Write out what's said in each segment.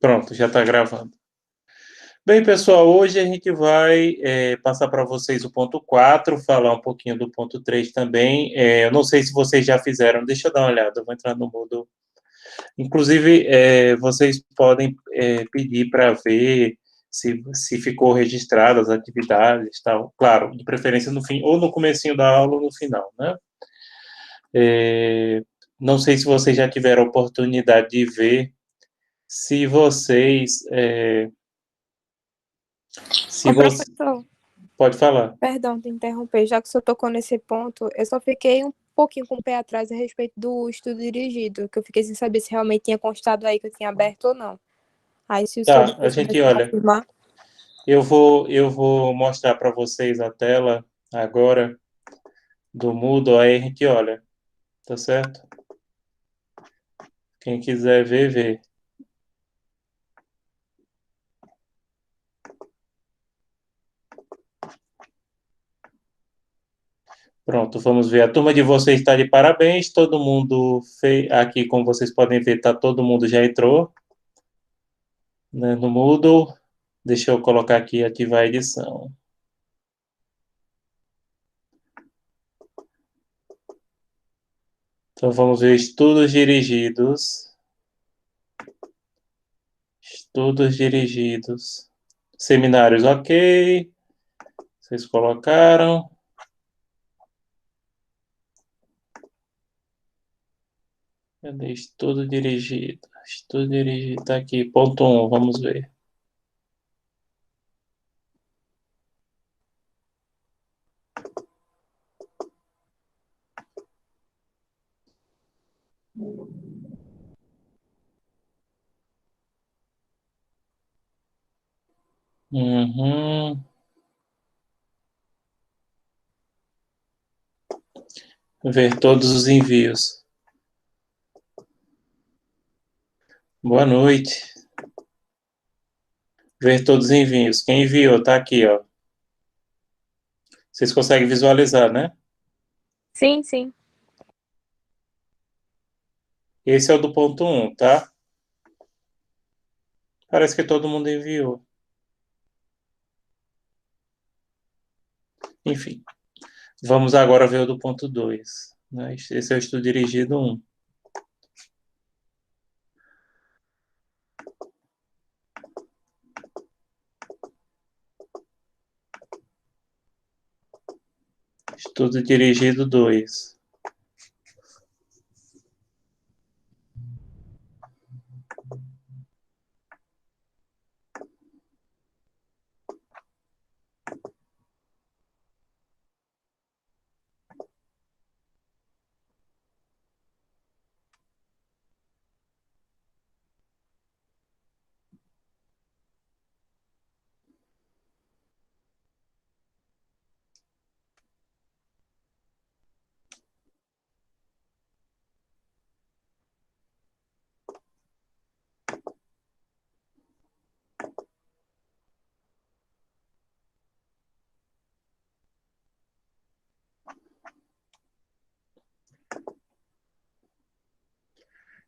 Pronto, já está gravando. Bem, pessoal, hoje a gente vai passar para vocês o ponto 4, falar um pouquinho do ponto 3 também. Eu não sei se vocês já fizeram, deixa eu dar uma olhada, eu vou entrar no Moodle. Inclusive, vocês podem pedir para ver se ficou registrado as atividades, tal. Claro, de preferência no fim, ou no comecinho da aula ou no final, né? Não sei se vocês já tiveram a oportunidade de ver, se vocês... Ô, professor, Pode falar. perdão de interromper, já que o senhor tocou nesse ponto, eu só fiquei um pouquinho com o pé atrás a respeito do estudo dirigido, que eu fiquei sem saber se realmente tinha constado aí que eu tinha aberto ou não. Aí, se o senhor Tá, a depois gente pudesse olha. confirmar. Eu vou mostrar para vocês a tela agora do Moodle, aí a gente olha, tá certo? Quem quiser ver, vê. Pronto, vamos ver. A turma de vocês está de parabéns. Todo mundo fez. Aqui, como vocês podem ver, tá todo mundo já entrou, né, no Moodle. Deixa eu colocar aqui e ativar a edição. Então vamos ver estudos dirigidos. Estudos dirigidos. Seminários, ok. Vocês colocaram. Cadê estudo dirigido? Estudo dirigido, tá aqui, ponto 1, vamos ver. Uhum. Ver todos os envios. Boa noite. Ver todos os envios. Quem enviou, tá aqui, ó. Vocês conseguem visualizar, né? Sim, sim. Esse é o do ponto 1, tá? Parece que todo mundo enviou. Enfim. Vamos agora ver o do ponto 2. Né? Esse é o estudo dirigido 1. Estudo dirigido 2.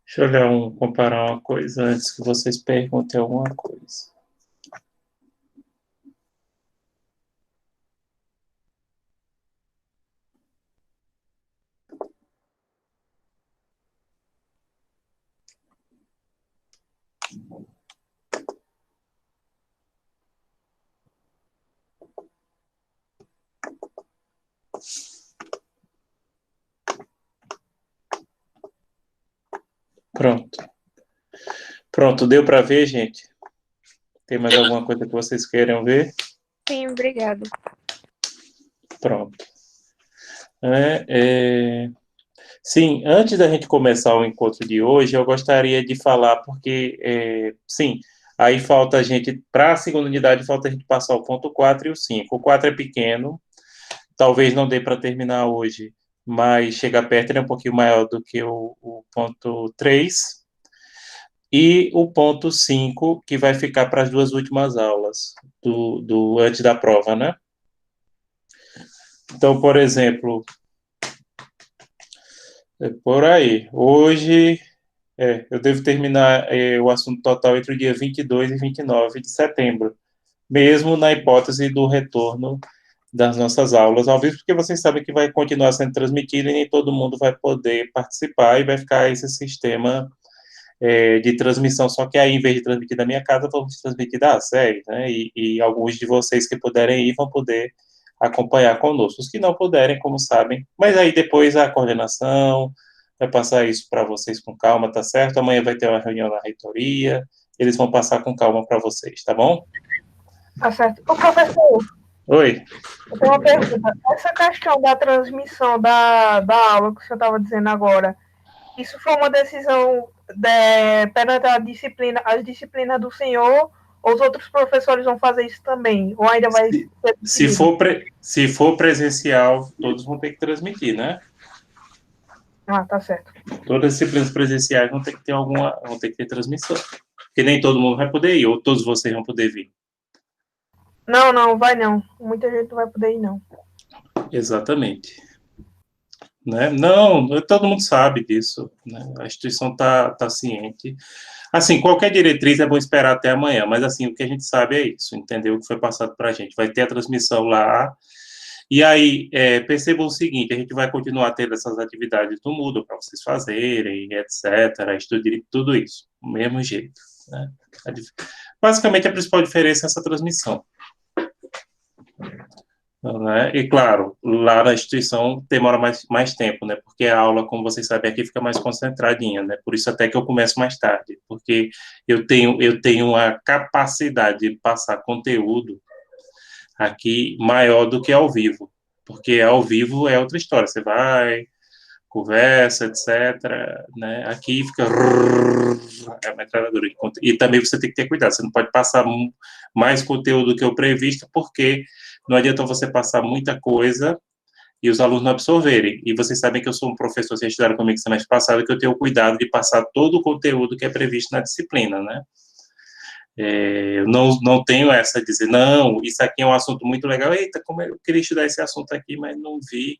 Deixa eu olhar comparar uma coisa antes que vocês perguntem alguma coisa. Pronto. Pronto, deu para ver, gente? Tem mais alguma coisa que vocês queiram ver? Sim, obrigado. Pronto. Sim, antes da gente começar o encontro de hoje, eu gostaria de falar, porque, sim, aí falta a gente, para a segunda unidade, falta a gente passar o ponto 4 e o 5. O 4 é pequeno, talvez não dê para terminar hoje, mas chega perto, ele é um pouquinho maior do que o ponto 3. E o ponto 5, que vai ficar para as duas últimas aulas, antes da prova, né? Então, por exemplo, por aí, hoje Eu devo terminar o assunto total entre o dia 22 e 29 de setembro, mesmo na hipótese do retorno das nossas aulas ao vivo, porque vocês sabem que vai continuar sendo transmitido e nem todo mundo vai poder participar e vai ficar esse sistema de transmissão, só que aí, em vez de transmitir da minha casa, vamos transmitir da sede, né? E alguns de vocês que puderem ir vão poder acompanhar conosco. Os que não puderem, como sabem, mas aí depois a coordenação vai passar isso para vocês com calma, tá certo? Amanhã vai ter uma reunião na reitoria, eles vão passar com calma para vocês, tá bom? Tá certo. Ô, professor, Oi. eu tenho uma pergunta. Essa questão da transmissão da aula que o senhor estava dizendo agora, isso foi uma decisão perante as disciplinas do senhor, ou os outros professores vão fazer isso também? Ou ainda vai ser Se for presencial, todos vão ter que transmitir, né? Ah, tá certo. Todas as disciplinas presenciais vão ter que ter vão ter que ter transmissão. Porque nem todo mundo vai poder ir, ou todos vocês vão poder vir. Não, não, vai não. Muita gente não vai poder ir, não. Exatamente. Né? Não, todo mundo sabe disso. Né? A instituição está ciente. Assim, qualquer diretriz é bom esperar até amanhã, mas assim, o que a gente sabe é isso, entendeu? O que foi passado para a gente. Vai ter a transmissão lá. E aí, percebam o seguinte, a gente vai continuar tendo essas atividades do Moodle para vocês fazerem, etc., estudarem tudo isso, do mesmo jeito. Né? Basicamente, a principal diferença é essa transmissão. Né? E, claro, lá na instituição demora mais tempo, né? Porque a aula, como vocês sabem, aqui fica mais concentradinha, né? Por isso até que eu começo mais tarde, porque eu tenho a capacidade de passar conteúdo aqui maior do que ao vivo, porque ao vivo é outra história, você vai, conversa, etc., né? Aqui fica é uma metralhadora de conteúdo. E também você tem que ter cuidado, você não pode passar mais conteúdo do que o previsto, porque não adianta você passar muita coisa e os alunos não absorverem. E vocês sabem que eu sou um professor, vocês estudaram comigo semestre passado, que eu tenho o cuidado de passar todo o conteúdo que é previsto na disciplina, né? Eu não tenho essa de dizer, não, isso aqui é um assunto muito legal, eita, como eu queria estudar esse assunto aqui, mas não vi,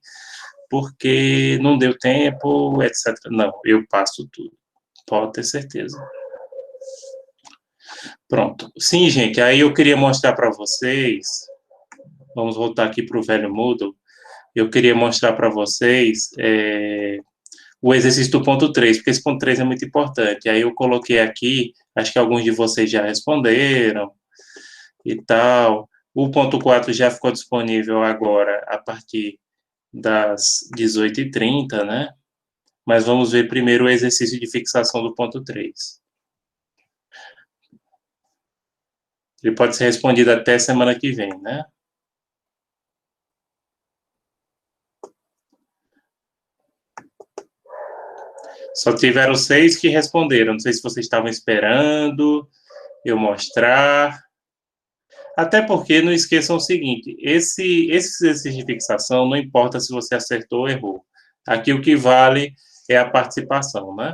porque não deu tempo, etc. Não, eu passo tudo, pode ter certeza. Pronto. Sim, gente, aí eu queria mostrar para vocês, vamos voltar aqui para o velho Moodle, eu queria mostrar para vocês o exercício do ponto 3, porque esse ponto 3 é muito importante. Aí eu coloquei aqui, acho que alguns de vocês já responderam e tal. O ponto 4 já ficou disponível agora a partir das 18h30, né? Mas vamos ver primeiro o exercício de fixação do ponto 3. Ele pode ser respondido até semana que vem, né? Só tiveram 6 que responderam. Não sei se vocês estavam esperando eu mostrar. Até porque não esqueçam o seguinte: esse exercício de fixação não importa se você acertou ou errou. Aqui o que vale é a participação, né?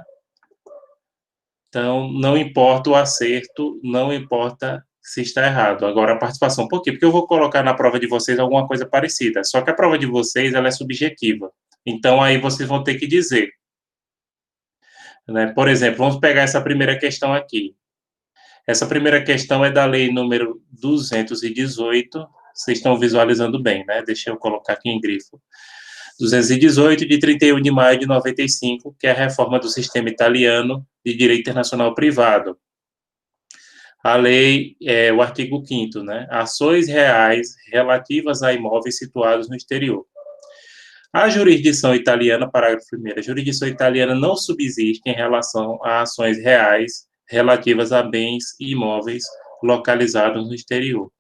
Então, não importa o acerto, não importa se está errado. Agora, a participação. Por quê? Porque eu vou colocar na prova de vocês alguma coisa parecida. Só que a prova de vocês, ela é subjetiva. Então, aí vocês vão ter que dizer. Né? Por exemplo, vamos pegar essa primeira questão aqui. Essa primeira questão é da lei número 218. Vocês estão visualizando bem, né? Deixa eu colocar aqui em grifo. 218, de 31 de maio de 95, que é a reforma do sistema italiano de direito internacional privado. A lei, o artigo 5º, né? Ações reais relativas a imóveis situados no exterior. A jurisdição italiana, parágrafo 1º, a jurisdição italiana não subsiste em relação a ações reais relativas a bens e imóveis localizados no exterior.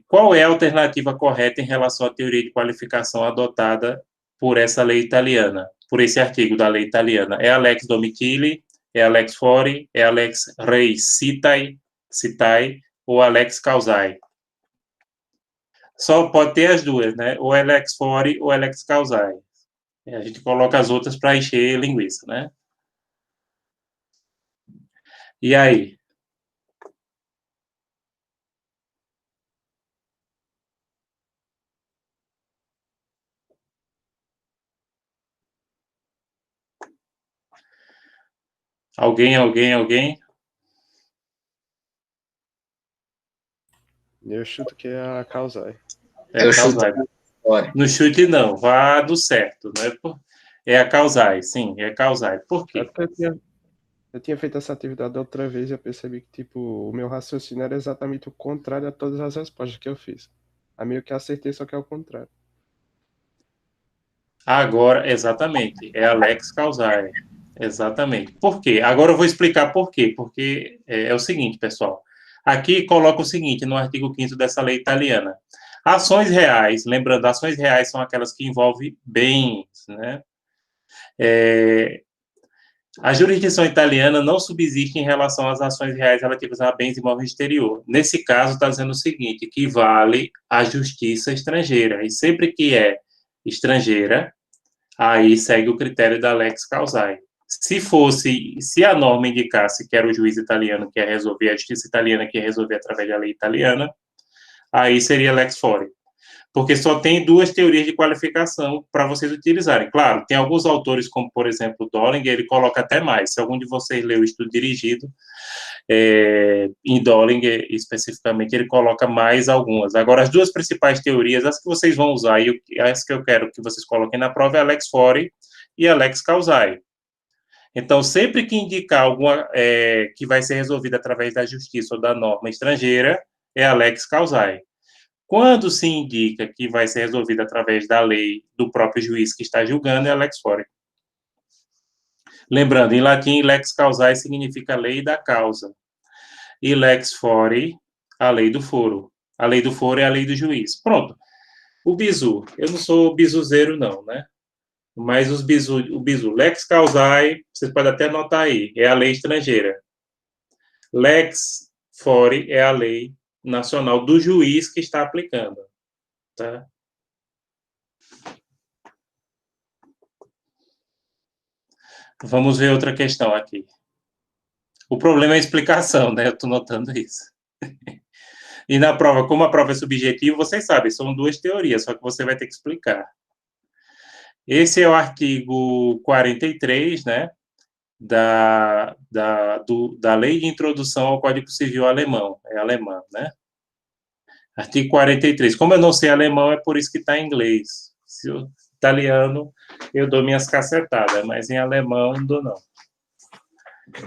Qual é a alternativa correta em relação à teoria de qualificação adotada por essa lei italiana, por esse artigo da lei italiana? É a lex Domitili, é a lex Fori, é a lex Rei Citae ou a lex Causae? Só pode ter as duas, né? Ou é lex Fori ou é lex Causae. A gente coloca as outras para encher linguiça, né? E aí? Alguém? Eu chuto que é a causai. É Eu chuto causai. fora. No chute, não. Vá do certo. Não é, é a causai, sim, é causai. Por É quê? porque eu tinha feito essa atividade outra vez e eu percebi que, tipo, o meu raciocínio era exatamente o contrário a todas as respostas que eu fiz. Aí meio que acertei, só que é o contrário. Agora, exatamente, é a lex causae. Exatamente. Por quê? Agora eu vou explicar por quê. Porque é o seguinte, pessoal. Aqui coloca o seguinte, no artigo 5º dessa lei italiana. Ações reais, lembrando, ações reais são aquelas que envolvem bens, né? A jurisdição italiana não subsiste em relação às ações reais relativas a bens imóveis exterior. Nesse caso, está dizendo o seguinte, que vale a justiça estrangeira. E sempre que é estrangeira, aí segue o critério da lex causae. Se a norma indicasse que era o juiz italiano que ia resolver, a justiça italiana que ia resolver através da lei italiana, aí seria lex fori. Porque só tem duas teorias de qualificação para vocês utilizarem. Claro, tem alguns autores, como, por exemplo, Dollinger, ele coloca até mais. Se algum de vocês leu o estudo dirigido, em Dollinger, especificamente, ele coloca mais algumas. Agora, as duas principais teorias, as que vocês vão usar e as que eu quero que vocês coloquem na prova é a lex fori e a lex causae. Então, sempre que indicar alguma que vai ser resolvida através da justiça ou da norma estrangeira, é a lex causae. Quando se indica que vai ser resolvida através da lei do próprio juiz que está julgando, é a lex fori. Lembrando, em latim, lex causae significa lei da causa. E lex fori, a lei do foro. A lei do foro é a lei do juiz. Pronto. O bizu. Eu não sou bizuzeiro, não, né? Mas o bizu, lex causae, vocês podem até anotar aí, é a lei estrangeira. Lex fori é a lei nacional do juiz que está aplicando. Tá? Vamos ver outra questão aqui. O problema é a explicação, né? Eu estou notando isso. E na prova, como a prova é subjetiva, vocês sabem, são duas teorias, só que você vai ter que explicar. Esse é o artigo 43, né? Da Lei de Introdução ao Código Civil Alemão. É alemã, né? Artigo 43. Como eu não sei alemão, é por isso que está em inglês. Se eu, italiano, eu dou minhas cacetadas, mas em alemão não dou, não.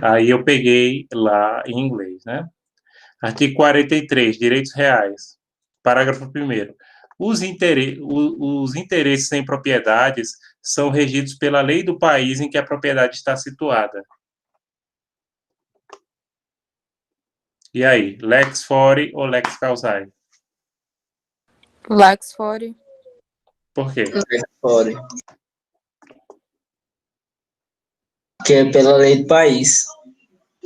Aí eu peguei lá em inglês, né? Artigo 43, direitos reais. Parágrafo 1º. Os interesses em propriedades são regidos pela lei do país em que a propriedade está situada. E aí, lex fori ou lex causae? Lex fori. Por quê? Fora. Que é pela lei do país,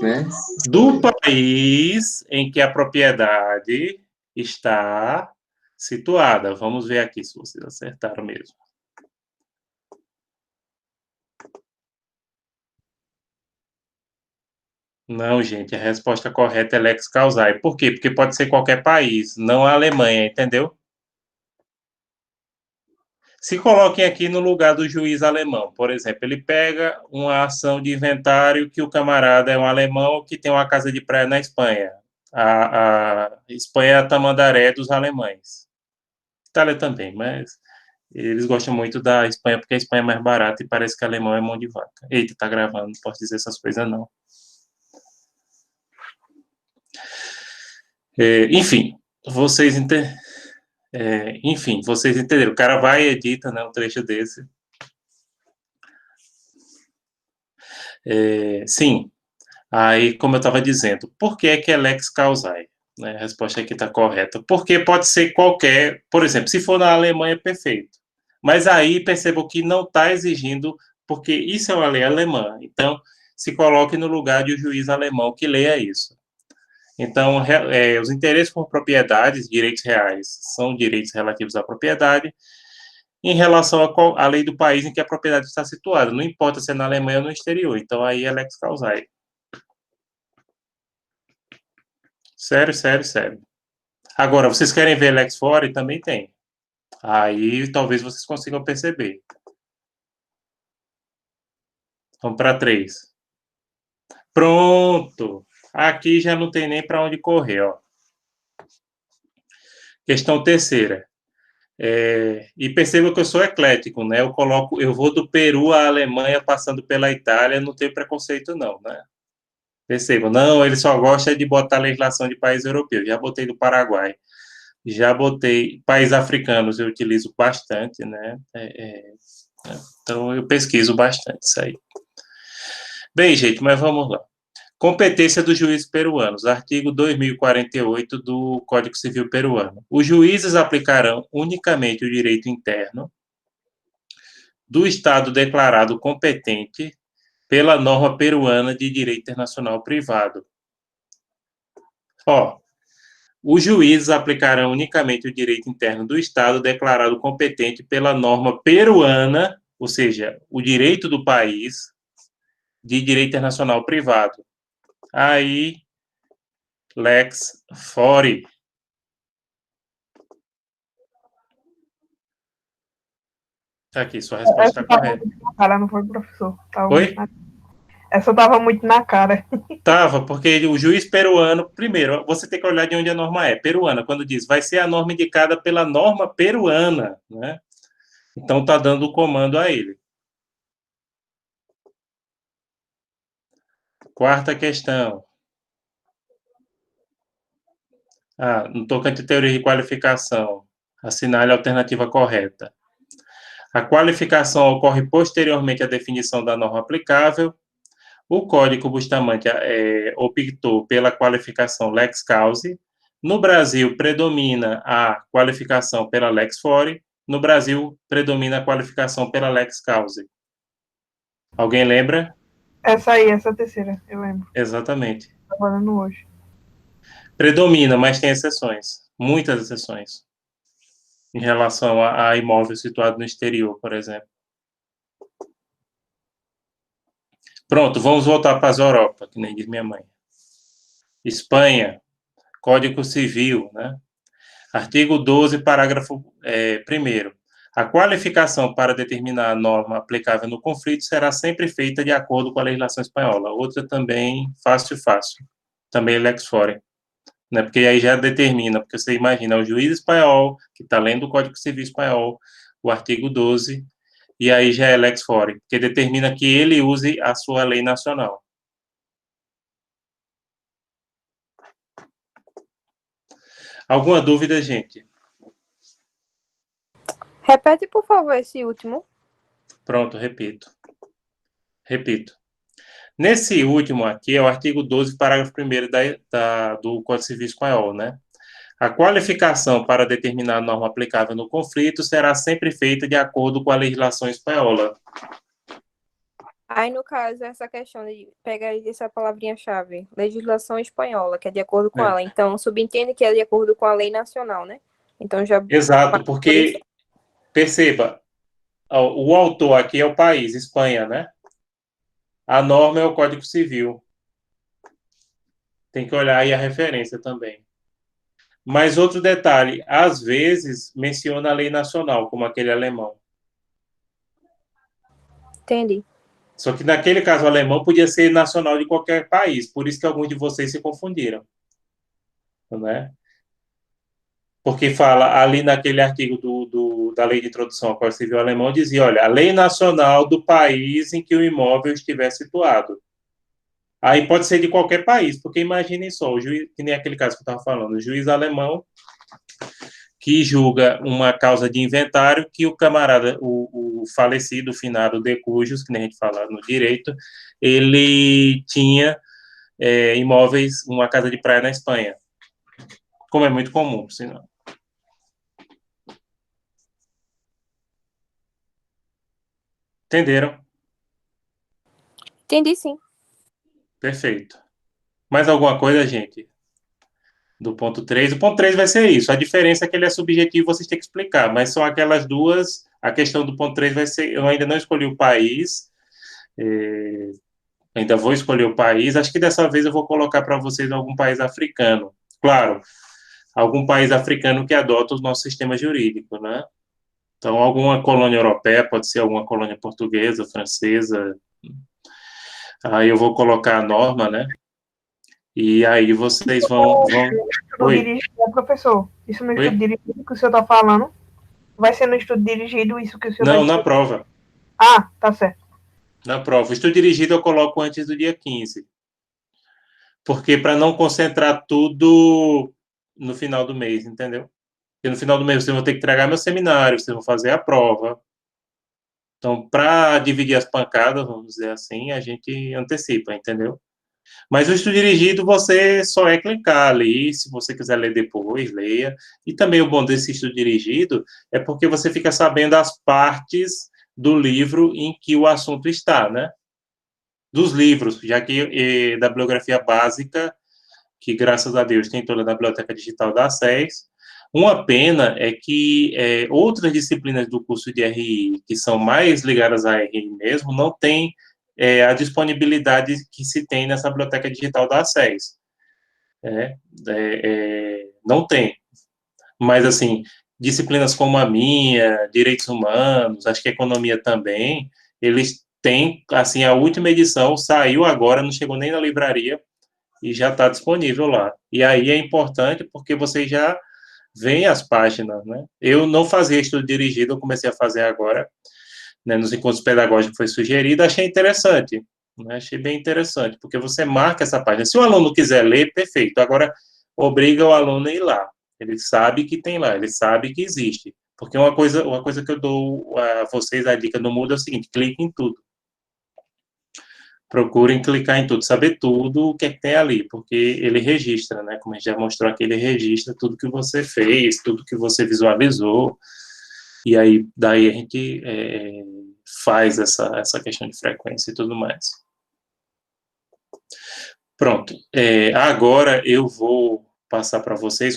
né? Do país em que a propriedade está situada. Vamos ver aqui se vocês acertaram mesmo. Não, gente, a resposta correta é lex causae. Por quê? Porque pode ser qualquer país, não a Alemanha, entendeu? Se coloquem aqui no lugar do juiz alemão, por exemplo, ele pega uma ação de inventário que o camarada é um alemão que tem uma casa de praia na Espanha. A Espanha é a tamandaré dos alemães. Itália também, mas eles gostam muito da Espanha porque a Espanha é mais barata e parece que alemão é mão de vaca. Eita, tá gravando, não posso dizer essas coisas não. Enfim, vocês entenderam. O cara vai e edita, né, um trecho desse. Sim. Aí, como eu estava dizendo, por que é lex causae? Né, a resposta aqui está correta. Porque pode ser qualquer, por exemplo, se for na Alemanha, perfeito. Mas aí percebam que não está exigindo, porque isso é uma lei alemã. Então, se coloque no lugar de um juiz alemão que leia isso. Então, os interesses por propriedades, direitos reais, são direitos relativos à propriedade, em relação à lei do país em que a propriedade está situada. Não importa se é na Alemanha ou no exterior. Então, aí é lex causae. Sério. Agora, vocês querem ver lex fori? Também tem. Aí, talvez vocês consigam perceber. Vamos para 3. Pronto. Aqui já não tem nem para onde correr, ó. Questão terceira. E perceba que eu sou eclético, né? Eu vou do Peru à Alemanha, passando pela Itália, não tenho preconceito, não, né? Perceba, não, ele só gosta de botar legislação de país europeu. Já botei do Paraguai, já botei países africanos, eu utilizo bastante, né? Então, eu pesquiso bastante isso aí. Bem, gente, mas vamos lá. Competência dos juízes peruanos, artigo 2048 do Código Civil peruano. Os juízes aplicarão unicamente o direito interno do Estado declarado competente pela norma peruana de direito internacional privado. Os juízes aplicarão unicamente o direito interno do Estado declarado competente pela norma peruana, ou seja, o direito do país de direito internacional privado. Aí, lex fori. Aqui, sua resposta está correta. Muito na cara, não foi, professor? Oi? Essa estava muito na cara. Tava, porque o juiz peruano, primeiro, você tem que olhar de onde a norma é. Peruana, quando diz, vai ser a norma indicada pela norma peruana, né? Então, tá dando o comando a ele. Quarta questão. No tocante à teoria de qualificação, assinale a alternativa correta. A qualificação ocorre posteriormente à definição da norma aplicável. O Código Bustamante optou pela qualificação lex causa. No Brasil, predomina a qualificação pela lex fori. No Brasil, predomina a qualificação pela lex causa. Alguém lembra? Essa aí, essa terceira, eu lembro. Exatamente. Estou falando hoje. Predomina, mas tem exceções. Muitas exceções. Em relação a imóvel situado no exterior, por exemplo. Pronto, vamos voltar para as Europa, que nem diz minha mãe. Espanha, Código Civil, né? Artigo 12, parágrafo 1º. A qualificação para determinar a norma aplicável no conflito será sempre feita de acordo com a legislação espanhola. Outra também, fácil. Também lex fori. Né? Porque aí já determina, porque você imagina, o juiz espanhol, que está lendo o Código Civil espanhol, o artigo 12, e aí já é lex fori, porque determina que ele use a sua lei nacional. Alguma dúvida, gente? Repete, por favor, esse último. Pronto, repito. Nesse último aqui é o artigo 12, parágrafo 1º do Código Civil espanhol, né? A qualificação para determinar a norma aplicável no conflito será sempre feita de acordo com a legislação espanhola. Aí, no caso, essa questão de pegar essa palavrinha-chave, legislação espanhola, que é de acordo com ela. Então, subentende que é de acordo com a lei nacional, né? Então, já... Exato, porque, perceba, o autor aqui é o país, Espanha, né? A norma é o Código Civil. Tem que olhar aí a referência também. Mas outro detalhe, às vezes menciona a lei nacional, como aquele alemão. Entendi. Só que naquele caso alemão podia ser nacional de qualquer país, por isso que alguns de vocês se confundiram. Né? Porque fala ali naquele artigo da lei de introdução ao Código Civil alemão, dizia, olha, a lei nacional do país em que o imóvel estiver situado. Aí pode ser de qualquer país, porque imaginem só, o juiz, que nem aquele caso que eu estava falando, o juiz alemão que julga uma causa de inventário que o camarada, o falecido, o finado de cujos, que nem a gente fala no direito, ele tinha imóveis, uma casa de praia na Espanha, como é muito comum, senão. Entenderam? Entendi, sim. Perfeito. Mais alguma coisa, gente? Do ponto 3? O ponto 3 vai ser isso. A diferença é que ele é subjetivo, vocês têm que explicar, mas são aquelas duas. A questão do ponto 3 vai ser... Eu ainda não escolhi o país. Ainda vou escolher o país. Acho que dessa vez eu vou colocar para vocês algum país africano. Claro, algum país africano que adota o nosso sistema jurídico, né? Então, alguma colônia europeia, pode ser alguma colônia portuguesa, francesa. Aí eu vou colocar a norma, né? E aí vocês vão... Estudo Oi, dirigido, professor. Isso no estudo oi? dirigido que o senhor está falando. Vai ser no estudo dirigido isso que o senhor está Não, na dizendo. prova. Ah, tá certo. Na prova. O estudo dirigido eu coloco antes do dia 15. Porque para não concentrar tudo no final do mês, entendeu? Porque no final do mês vocês vão ter que entregar meu seminário, vocês vão fazer a prova. Então, para dividir as pancadas, vamos dizer assim, a gente antecipa, entendeu? Mas o estudo dirigido, você só é clicar ali, se você quiser ler depois, leia. E também o bom desse estudo dirigido é porque você fica sabendo as partes do livro em que o assunto está, né? Dos livros, já que da bibliografia básica, que graças a Deus tem toda na biblioteca digital da SES. Uma pena é que outras disciplinas do curso de RI, que são mais ligadas a RI mesmo, não tem a disponibilidade que se tem nessa biblioteca digital da SES. Não tem. Mas, assim, disciplinas como a minha, direitos humanos, acho que economia também, eles têm, assim, a última edição saiu agora, não chegou nem na livraria, e já está disponível lá. E aí é importante porque vocês já veem as páginas, né? Eu não fazia estudo dirigido, eu comecei a fazer agora, né, nos encontros pedagógicos que foi sugerido, achei interessante, né? Achei bem interessante, porque você marca essa página. Se o aluno quiser ler, perfeito. Agora, obriga o aluno a ir lá. Ele sabe que tem lá, ele sabe que existe. Porque uma coisa que eu dou a vocês, a dica no Moodle é o seguinte, clique em tudo. Procurem clicar em tudo, saber tudo o que é que tem ali, porque ele registra, né? Como a gente já mostrou aqui, ele registra tudo que você fez, tudo que você visualizou, e aí daí a gente faz essa questão de frequência e tudo mais. Pronto. Agora eu vou passar para vocês,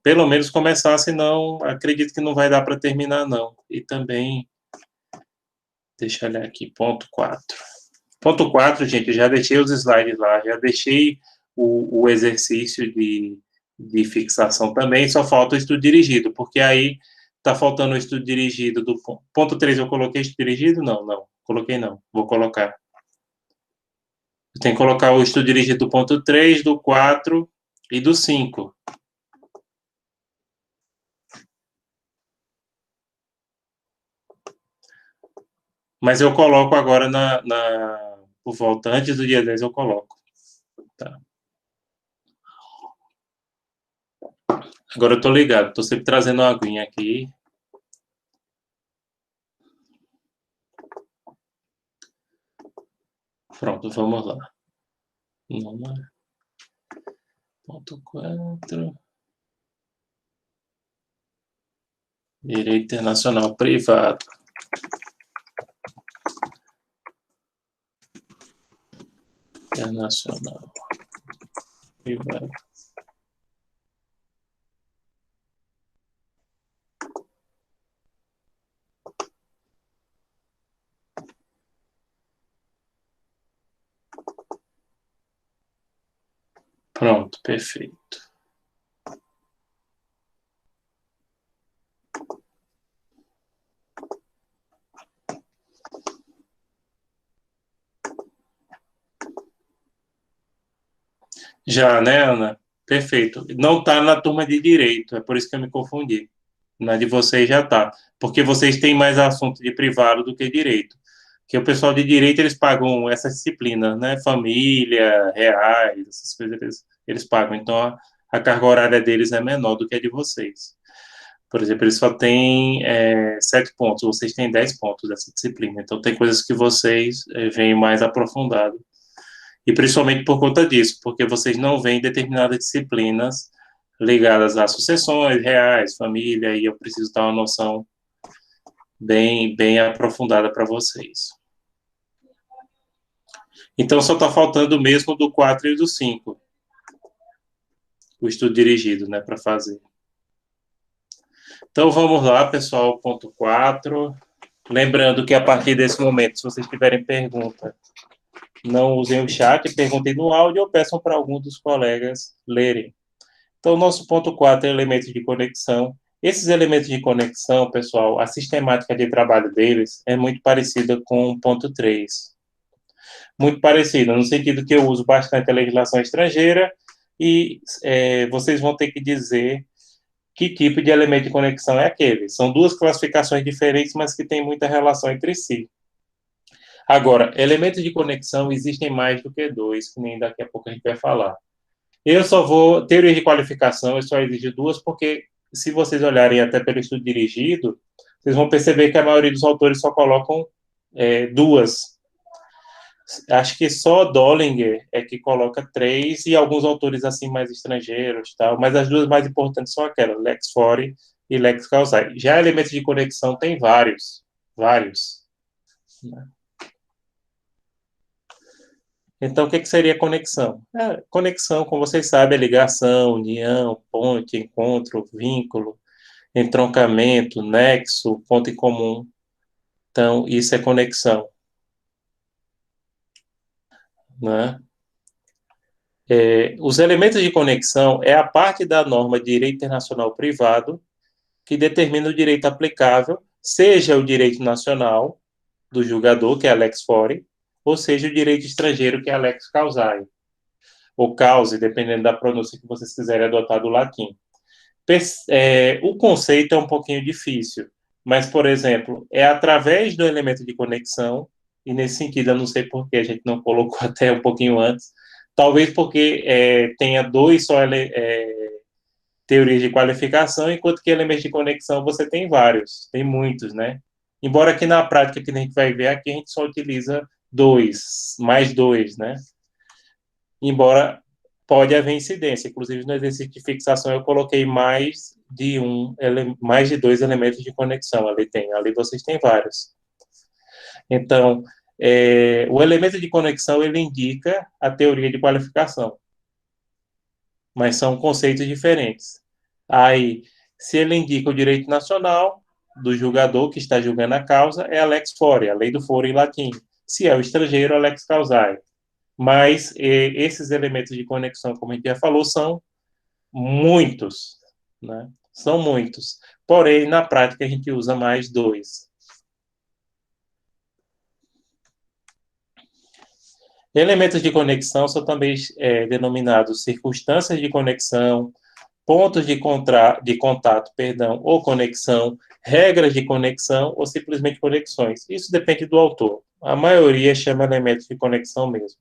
pelo menos começar, senão acredito que não vai dar para terminar, não. E também, deixa eu olhar aqui, ponto 4. Ponto 4, gente, eu já deixei os slides lá, já deixei o exercício de fixação também, só falta o estudo dirigido, porque aí está faltando o estudo dirigido do ponto 3, eu coloquei estudo dirigido? Não, coloquei não, vou colocar. Eu tenho que colocar o estudo dirigido do ponto 3, do 4 e do 5. Mas eu coloco agora por volta, antes do dia 10 eu coloco. Tá. Agora eu tô ligado, tô sempre trazendo uma aguinha aqui. Pronto, vamos lá. Ponto 4. Direito internacional privado. Internacional privado. Pronto, perfeito. Já, né, Ana? Perfeito. Não está na turma de direito, é por isso que eu me confundi. Na de vocês já está. Porque vocês têm mais assunto de privado do que direito. Porque o pessoal de direito, eles pagam essas disciplinas, né? Família, reais, essas coisas, eles pagam. Então, a carga horária deles é menor do que a de vocês. Por exemplo, eles só têm 7 pontos, vocês têm 10 pontos dessa disciplina. Então, tem coisas que vocês veem mais aprofundado. E principalmente por conta disso, porque vocês não veem determinadas disciplinas ligadas a sucessões, reais, família, e eu preciso dar uma noção bem aprofundada para vocês. Então, só está faltando mesmo do 4 e do 5, o estudo dirigido, né, para fazer. Então, vamos lá, pessoal, ponto 4. Lembrando que a partir desse momento, se vocês tiverem pergunta, não usem o chat, perguntem no áudio ou peçam para algum dos colegas lerem. Então, o nosso ponto 4 é elementos de conexão. Esses elementos de conexão, pessoal, a sistemática de trabalho deles é muito parecida com o ponto 3. muito parecida, no sentido que eu uso bastante a legislação estrangeira e vocês vão ter que dizer que tipo de elemento de conexão é aquele. São duas classificações diferentes, mas que têm muita relação entre si. Agora, elementos de conexão existem mais do que dois, que nem daqui a pouco a gente vai falar. Eu só vou... Teoria de qualificação, eu só exijo duas, porque se vocês olharem até pelo estudo dirigido, vocês vão perceber que a maioria dos autores só colocam duas. Acho que só Dollinger é que coloca três, e alguns autores assim mais estrangeiros, tal, mas as duas mais importantes são aquelas, lex fori e lex causae. Já elementos de conexão tem vários. Então, o que seria conexão? Conexão, como vocês sabem, é ligação, união, ponte, encontro, vínculo, entroncamento, nexo, ponto em comum. Então, isso é conexão. Né? Os elementos de conexão é a parte da norma de direito internacional privado que determina o direito aplicável, seja o direito nacional do julgador, que é a lex fori, ou seja o direito estrangeiro, que é a lex causae, ou cause, dependendo da pronúncia que vocês quiserem adotar do latim. O conceito é um pouquinho difícil, mas, por exemplo, é através do elemento de conexão, e nesse sentido eu não sei por que a gente não colocou até um pouquinho antes, talvez porque tenha dois só teorias de qualificação, enquanto que elementos de conexão você tem vários, tem muitos, né? Embora aqui na prática, que a gente vai ver aqui, a gente só utiliza dois, mais dois, né? Embora pode haver incidência. Inclusive, no exercício de fixação, eu coloquei mais de dois elementos de conexão. Ali vocês têm vários. Então, o elemento de conexão, ele indica a teoria de qualificação. Mas são conceitos diferentes. Aí, se ele indica o direito nacional do julgador que está julgando a causa, é a lex fori, a lei do foro em latim. Se é o estrangeiro, a lex causae. Mas esses elementos de conexão, como a gente já falou, são muitos, né? São muitos. Porém, na prática, a gente usa mais dois. Elementos de conexão são também denominados circunstâncias de conexão, pontos de contato, ou conexão, regras de conexão ou simplesmente conexões. Isso depende do autor. A maioria chama elementos de conexão mesmo.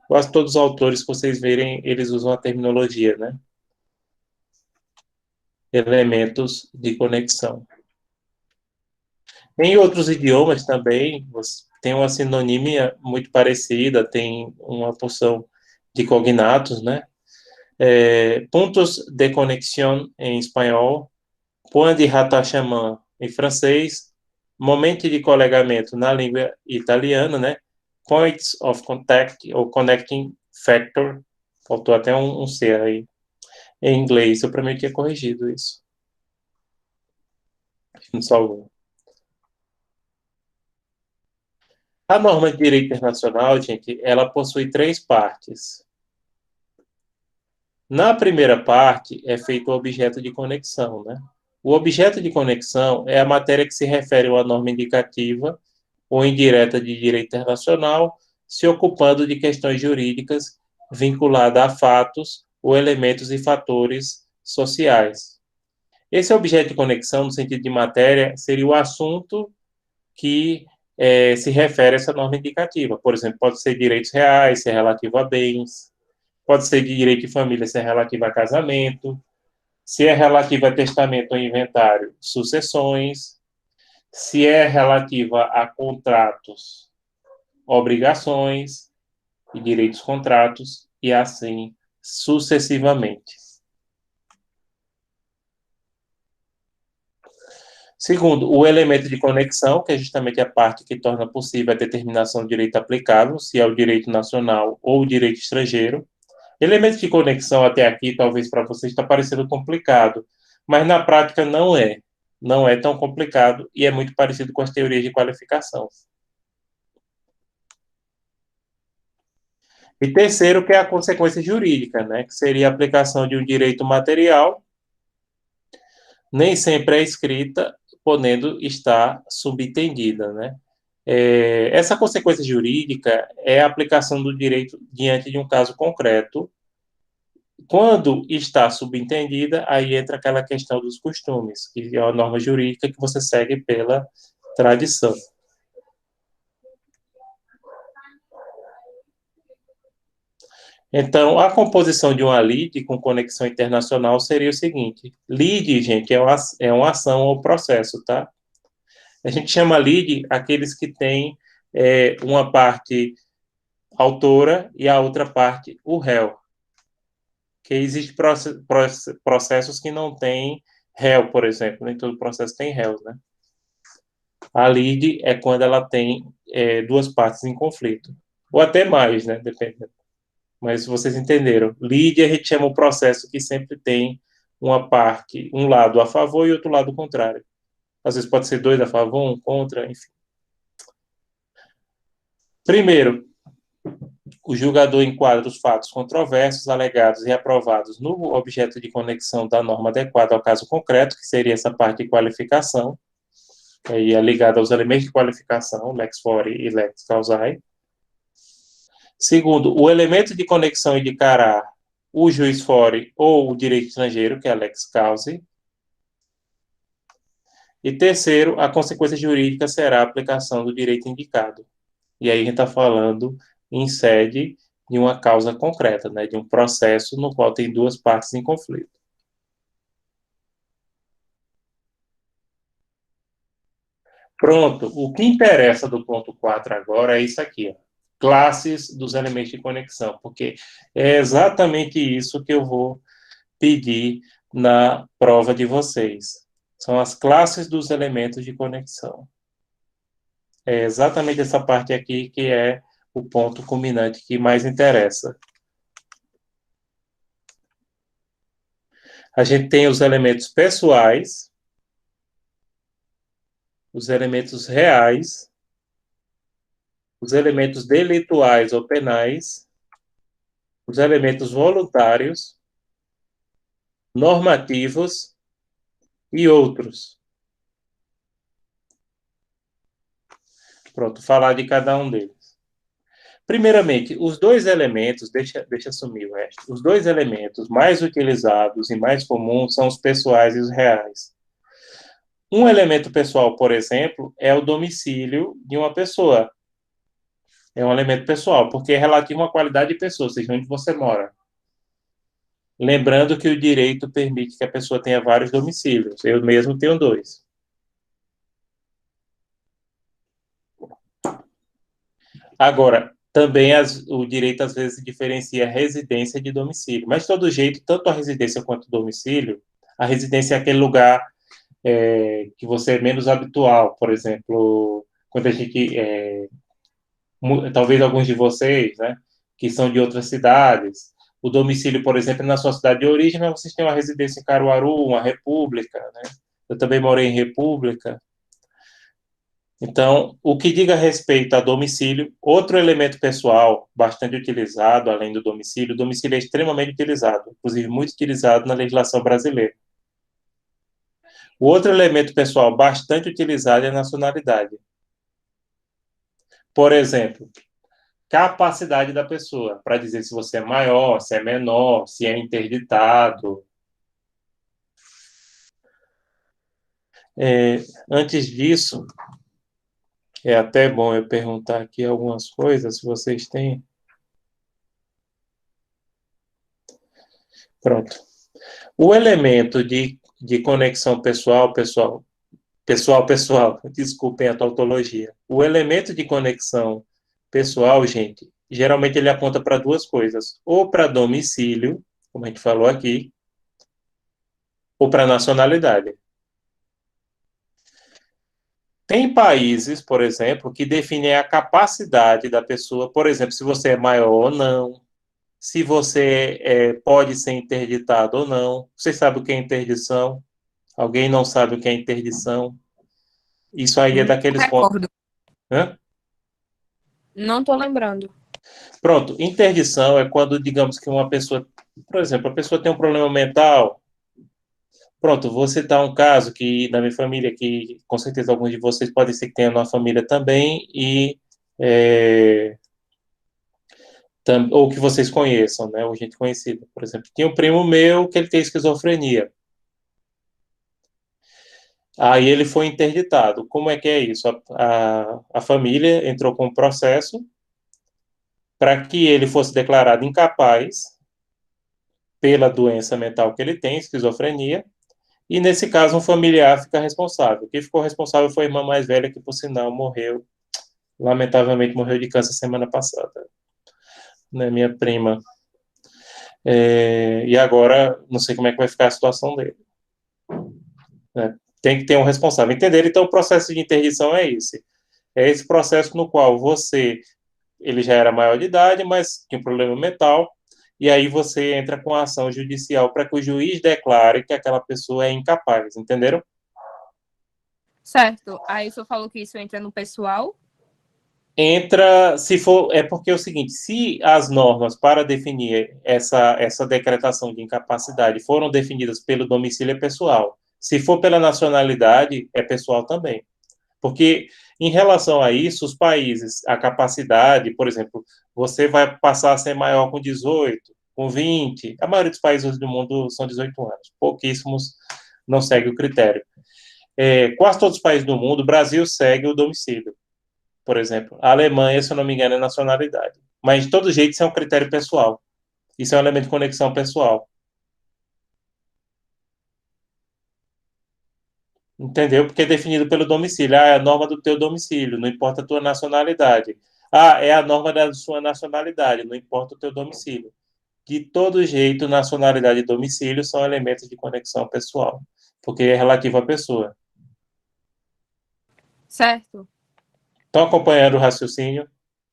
Quase todos os autores que vocês verem, eles usam a terminologia, né? Elementos de conexão. Em outros idiomas também, tem uma sinonímia muito parecida, tem uma porção de cognatos, né? Pontos de conexão em espanhol, point de rattachement em francês, momento de colegamento na língua italiana, né? Points of contact ou connecting factor, faltou até um C aí em inglês, eu para mim tinha corrigido isso. Não salvou. A norma de direito internacional, gente, ela possui 3 partes. Na primeira parte, é feito o objeto de conexão, né? O objeto de conexão é a matéria que se refere a uma norma indicativa ou indireta de direito internacional, se ocupando de questões jurídicas vinculadas a fatos ou elementos e fatores sociais. Esse objeto de conexão, no sentido de matéria, seria o assunto que se refere a essa norma indicativa. Por exemplo, pode ser direitos reais, se é relativo a bens, pode ser de direito de família, se é relativo a casamento, se é relativo a testamento ou inventário, sucessões, se é relativa a contratos, obrigações e direitos contratos, e assim sucessivamente. Segundo, o elemento de conexão, que é justamente a parte que torna possível a determinação do direito aplicável, se é o direito nacional ou o direito estrangeiro. Elemento de conexão até aqui, talvez para vocês está parecendo complicado, mas na prática não é. Não é tão complicado e é muito parecido com as teorias de qualificação. E terceiro, que é a consequência jurídica, né, que seria a aplicação de um direito material, nem sempre é escrita, podendo estar subentendida, né? Essa consequência jurídica é a aplicação do direito diante de um caso concreto. Quando está subentendida, aí entra aquela questão dos costumes, que é a norma jurídica que você segue pela tradição. Então, a composição de uma lide com conexão internacional seria o seguinte: lide, gente, é uma ação ou processo, tá? A gente chama lide aqueles que têm uma parte autora e a outra parte o réu. Que existem processos que não têm réu, por exemplo. Nem todo processo tem réu, né? A lide é quando ela tem duas partes em conflito. Ou até mais, né? Dependendo. Mas vocês entenderam. Lide a gente chama o processo que sempre tem uma parte, um lado a favor e outro lado contrário. Às vezes pode ser dois a favor, um contra, enfim. Primeiro, o julgador enquadra os fatos controversos, alegados e aprovados no objeto de conexão da norma adequada ao caso concreto, que seria essa parte de qualificação, aí é ligada aos elementos de qualificação, lex fori e lex causae. Segundo, o elemento de conexão indicará o juiz fori ou o direito estrangeiro, que é a lex causae. E terceiro, a consequência jurídica será a aplicação do direito indicado. E aí a gente está falando em sede de uma causa concreta, né, de um processo no qual tem duas partes em conflito. Pronto, o que interessa do ponto 4 agora é isso aqui, ó, classes dos elementos de conexão, porque é exatamente isso que eu vou pedir na prova de vocês. São as classes dos elementos de conexão. É exatamente essa parte aqui que é o ponto culminante que mais interessa. A gente tem os elementos pessoais, os elementos reais, os elementos delituais ou penais, os elementos voluntários, normativos e outros. Pronto, falar de cada um deles. Primeiramente, os dois elementos, deixa sumir o resto, os dois elementos mais utilizados e mais comuns são os pessoais e os reais. Um elemento pessoal, por exemplo, é o domicílio de uma pessoa. É um elemento pessoal, porque é relativo à qualidade de pessoa, ou seja, onde você mora. Lembrando que o direito permite que a pessoa tenha vários domicílios. Eu mesmo tenho 2. Agora, também o direito às vezes diferencia residência de domicílio. Mas, de todo jeito, tanto a residência quanto o domicílio, a residência é aquele lugar que você é menos habitual. Por exemplo, quando a gente... talvez alguns de vocês, né, que são de outras cidades, o domicílio, por exemplo, é na sua cidade de origem, mas vocês têm uma residência em Caruaru, uma república, né? Eu também morei em república. Então, o que diga respeito a domicílio, outro elemento pessoal bastante utilizado, além do domicílio, o domicílio é extremamente utilizado, inclusive muito utilizado na legislação brasileira. O outro elemento pessoal bastante utilizado é a nacionalidade. Por exemplo, capacidade da pessoa, para dizer se você é maior, se é menor, se é interditado. Antes disso, é até bom eu perguntar aqui algumas coisas, se vocês têm. Pronto. O elemento de conexão pessoal, desculpem a tautologia. O elemento de conexão pessoal, gente, geralmente ele aponta para duas coisas. Ou para domicílio, como a gente falou aqui, ou para nacionalidade. Tem países, por exemplo, que definem a capacidade da pessoa, por exemplo, se você é maior ou não, se você pode ser interditado ou não. Você sabe o que é interdição? Alguém não sabe o que é interdição? Isso aí é daqueles pontos. Hã? Não tô lembrando. Pronto, interdição é quando, digamos que uma pessoa, por exemplo, a pessoa tem um problema mental, Pronto, vou citar um caso que na minha família, que com certeza alguns de vocês podem ser que tenham na família também, é, ou que vocês conheçam, né, ou gente conhecida. Por exemplo, tinha um primo meu que ele tem esquizofrenia. Aí ele foi interditado. Como é que é isso? A família entrou com um processo para que ele fosse declarado incapaz pela doença mental que ele tem, esquizofrenia, e nesse caso um familiar fica responsável. Quem ficou responsável foi a irmã mais velha, que por sinal morreu, lamentavelmente morreu de câncer semana passada, né, minha prima. E agora não sei como é que vai ficar a situação dele, né? Tem que ter um responsável, entender? Então o processo de interdição é esse. É esse processo no qual ele já era maior de idade, mas tinha um problema mental, e aí você entra com a ação judicial para que o juiz declare que aquela pessoa é incapaz, entenderam? Certo. Aí o senhor falou que isso entra no pessoal? Entra, se for, é porque é o seguinte, se as normas para definir essa decretação de incapacidade foram definidas pelo domicílio, é pessoal. Se for pela nacionalidade, é pessoal também. Porque, em relação a isso, os países, a capacidade, por exemplo, você vai passar a ser maior com 18, com 20, a maioria dos países do mundo são 18 anos, pouquíssimos não seguem o critério. Quase todos os países do mundo, o Brasil segue o domicílio, por exemplo. A Alemanha, se eu não me engano, é nacionalidade. Mas, de todo jeito, isso é um critério pessoal. Isso é um elemento de conexão pessoal. Entendeu? Porque é definido pelo domicílio. Ah, é a norma do teu domicílio, não importa a tua nacionalidade. Ah, é a norma da sua nacionalidade, não importa o teu domicílio. De todo jeito, nacionalidade e domicílio são elementos de conexão pessoal, porque é relativo à pessoa. Certo. Estão acompanhando o raciocínio?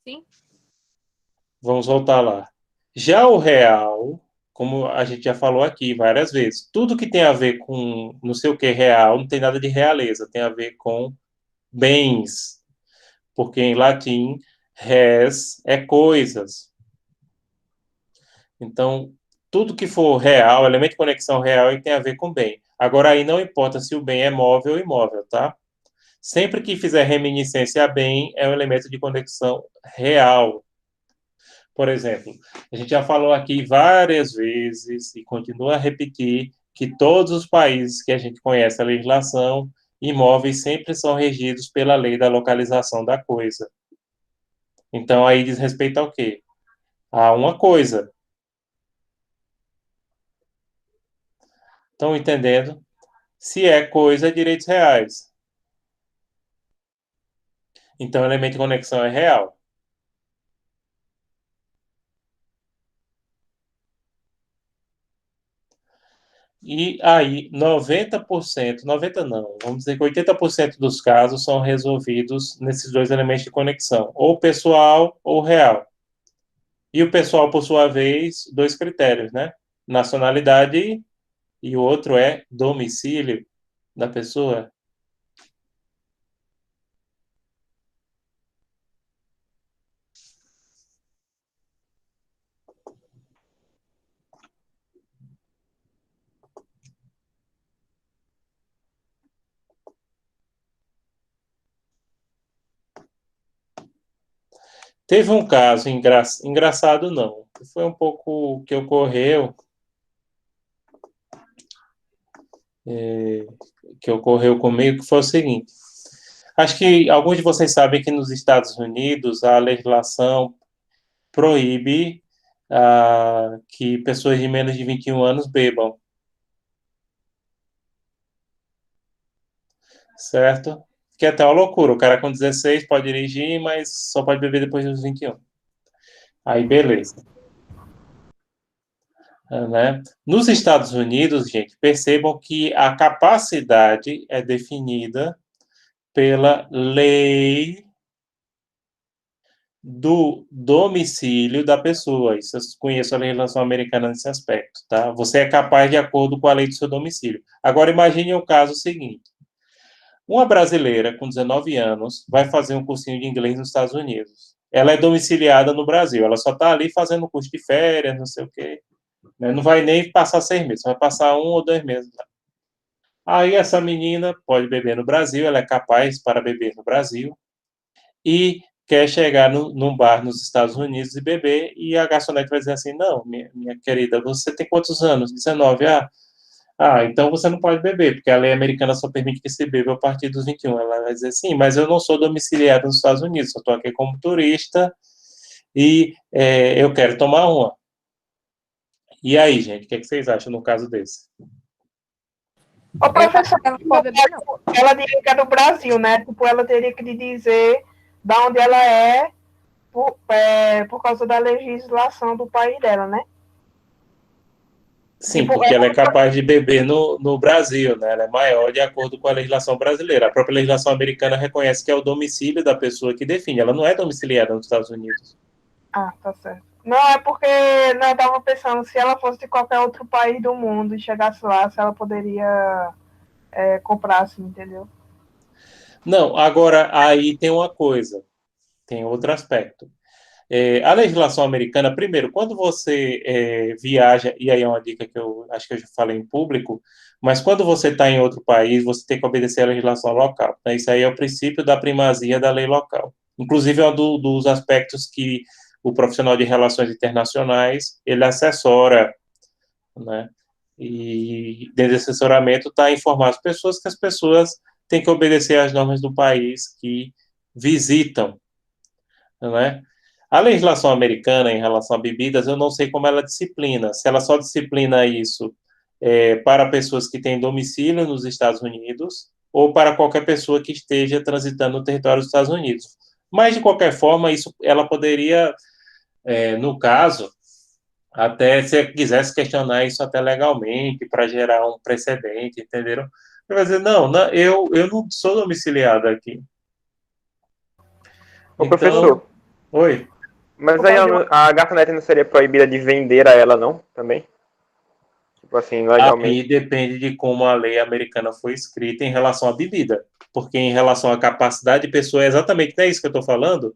Sim. Vamos voltar lá. Já o real, como a gente já falou aqui várias vezes, tudo que tem a ver com não sei o que real, não tem nada de realeza, tem a ver com bens, porque em latim, res é coisas. Então, tudo que for real, elemento de conexão real, tem a ver com bem. Agora, aí não importa se o bem é móvel ou imóvel, tá? Sempre que fizer reminiscência a bem, é um elemento de conexão real. Por exemplo, a gente já falou aqui várias vezes e continua a repetir que todos os países que a gente conhece a legislação, imóveis sempre são regidos pela lei da localização da coisa. Então, aí diz respeito ao quê? A uma coisa. Estão entendendo? Se é coisa, é direitos reais. Então, o elemento de conexão é real. E aí, 90%, 90 não, vamos dizer que 80% dos casos são resolvidos nesses dois elementos de conexão, ou pessoal ou real. E o pessoal, por sua vez, dois critérios, né? Nacionalidade e o outro é domicílio da pessoa. Teve um caso engraçado, não. Foi um pouco que ocorreu, que ocorreu comigo, que foi o seguinte. Acho que alguns de vocês sabem que nos Estados Unidos a legislação proíbe que pessoas de menos de 21 anos bebam, certo? Que é até uma loucura. O cara com 16 pode dirigir, mas só pode beber depois dos 21. Aí, beleza. Né? Nos Estados Unidos, gente, percebam que a capacidade é definida pela lei do domicílio da pessoa. Isso eu conheço a legislação americana nesse aspecto, tá? Você é capaz de acordo com a lei do seu domicílio. Agora imagine o caso seguinte. Uma brasileira com 19 anos vai fazer um cursinho de inglês nos Estados Unidos. Ela é domiciliada no Brasil, ela só está ali fazendo um curso de férias, não sei o quê. Né? Não vai nem passar 6 meses, vai passar 1 ou 2 meses lá. Aí essa menina pode beber no Brasil, ela é capaz para beber no Brasil, e quer chegar num bar nos Estados Unidos e beber, e a garçonete vai dizer assim, não, minha querida, você tem quantos anos? 19. Então você não pode beber, porque a lei americana só permite que se beba a partir dos 21. Ela vai dizer, sim, mas eu não sou domiciliado nos Estados Unidos, eu estou aqui como turista e eu quero tomar uma. E aí, gente, o que vocês acham no caso desse? Ô, professor, Ela não pode beber, não. ela diria que é do Brasil, né? Tipo, ela teria que lhe dizer da onde ela é por causa da legislação do país dela, né? Sim, Tipo, porque ela é capaz de beber no Brasil, né? Ela é maior de acordo com a legislação brasileira. A própria legislação americana reconhece que é o domicílio da pessoa que define. Ela não é domiciliada nos Estados Unidos. tá certo. Não, é porque eu tava pensando, se ela fosse de qualquer outro país do mundo e chegasse lá, se ela poderia comprar, assim, entendeu? Não, agora aí tem uma coisa, tem outro aspecto. A legislação americana, primeiro, quando você viaja, e aí é uma dica que eu acho que eu já falei em público, mas quando você está em outro país, você tem que obedecer à legislação local. Né? Isso aí é o princípio da primazia da lei local. Inclusive, é um dos aspectos que o profissional de relações internacionais, ele assessora, né? E dentro desse assessoramento está informar as pessoas que as pessoas têm que obedecer às normas do país que visitam, né? A legislação americana em relação a bebidas, eu não sei como ela disciplina. Se ela só disciplina isso para pessoas que têm domicílio nos Estados Unidos ou para qualquer pessoa que esteja transitando no território dos Estados Unidos. Mas, de qualquer forma, isso ela poderia, no caso, até se quisesse questionar isso até legalmente para gerar um precedente, entenderam? Ele vai dizer, não, eu não sou domiciliado aqui. Ô, Então, professor, oi. mas aí a garçonete não seria proibida de vender a ela, não? Também? Tipo assim, legalmente. Aí depende de como a lei americana foi escrita em relação à bebida. Porque em relação à capacidade de pessoa, é exatamente não é isso que eu estou falando.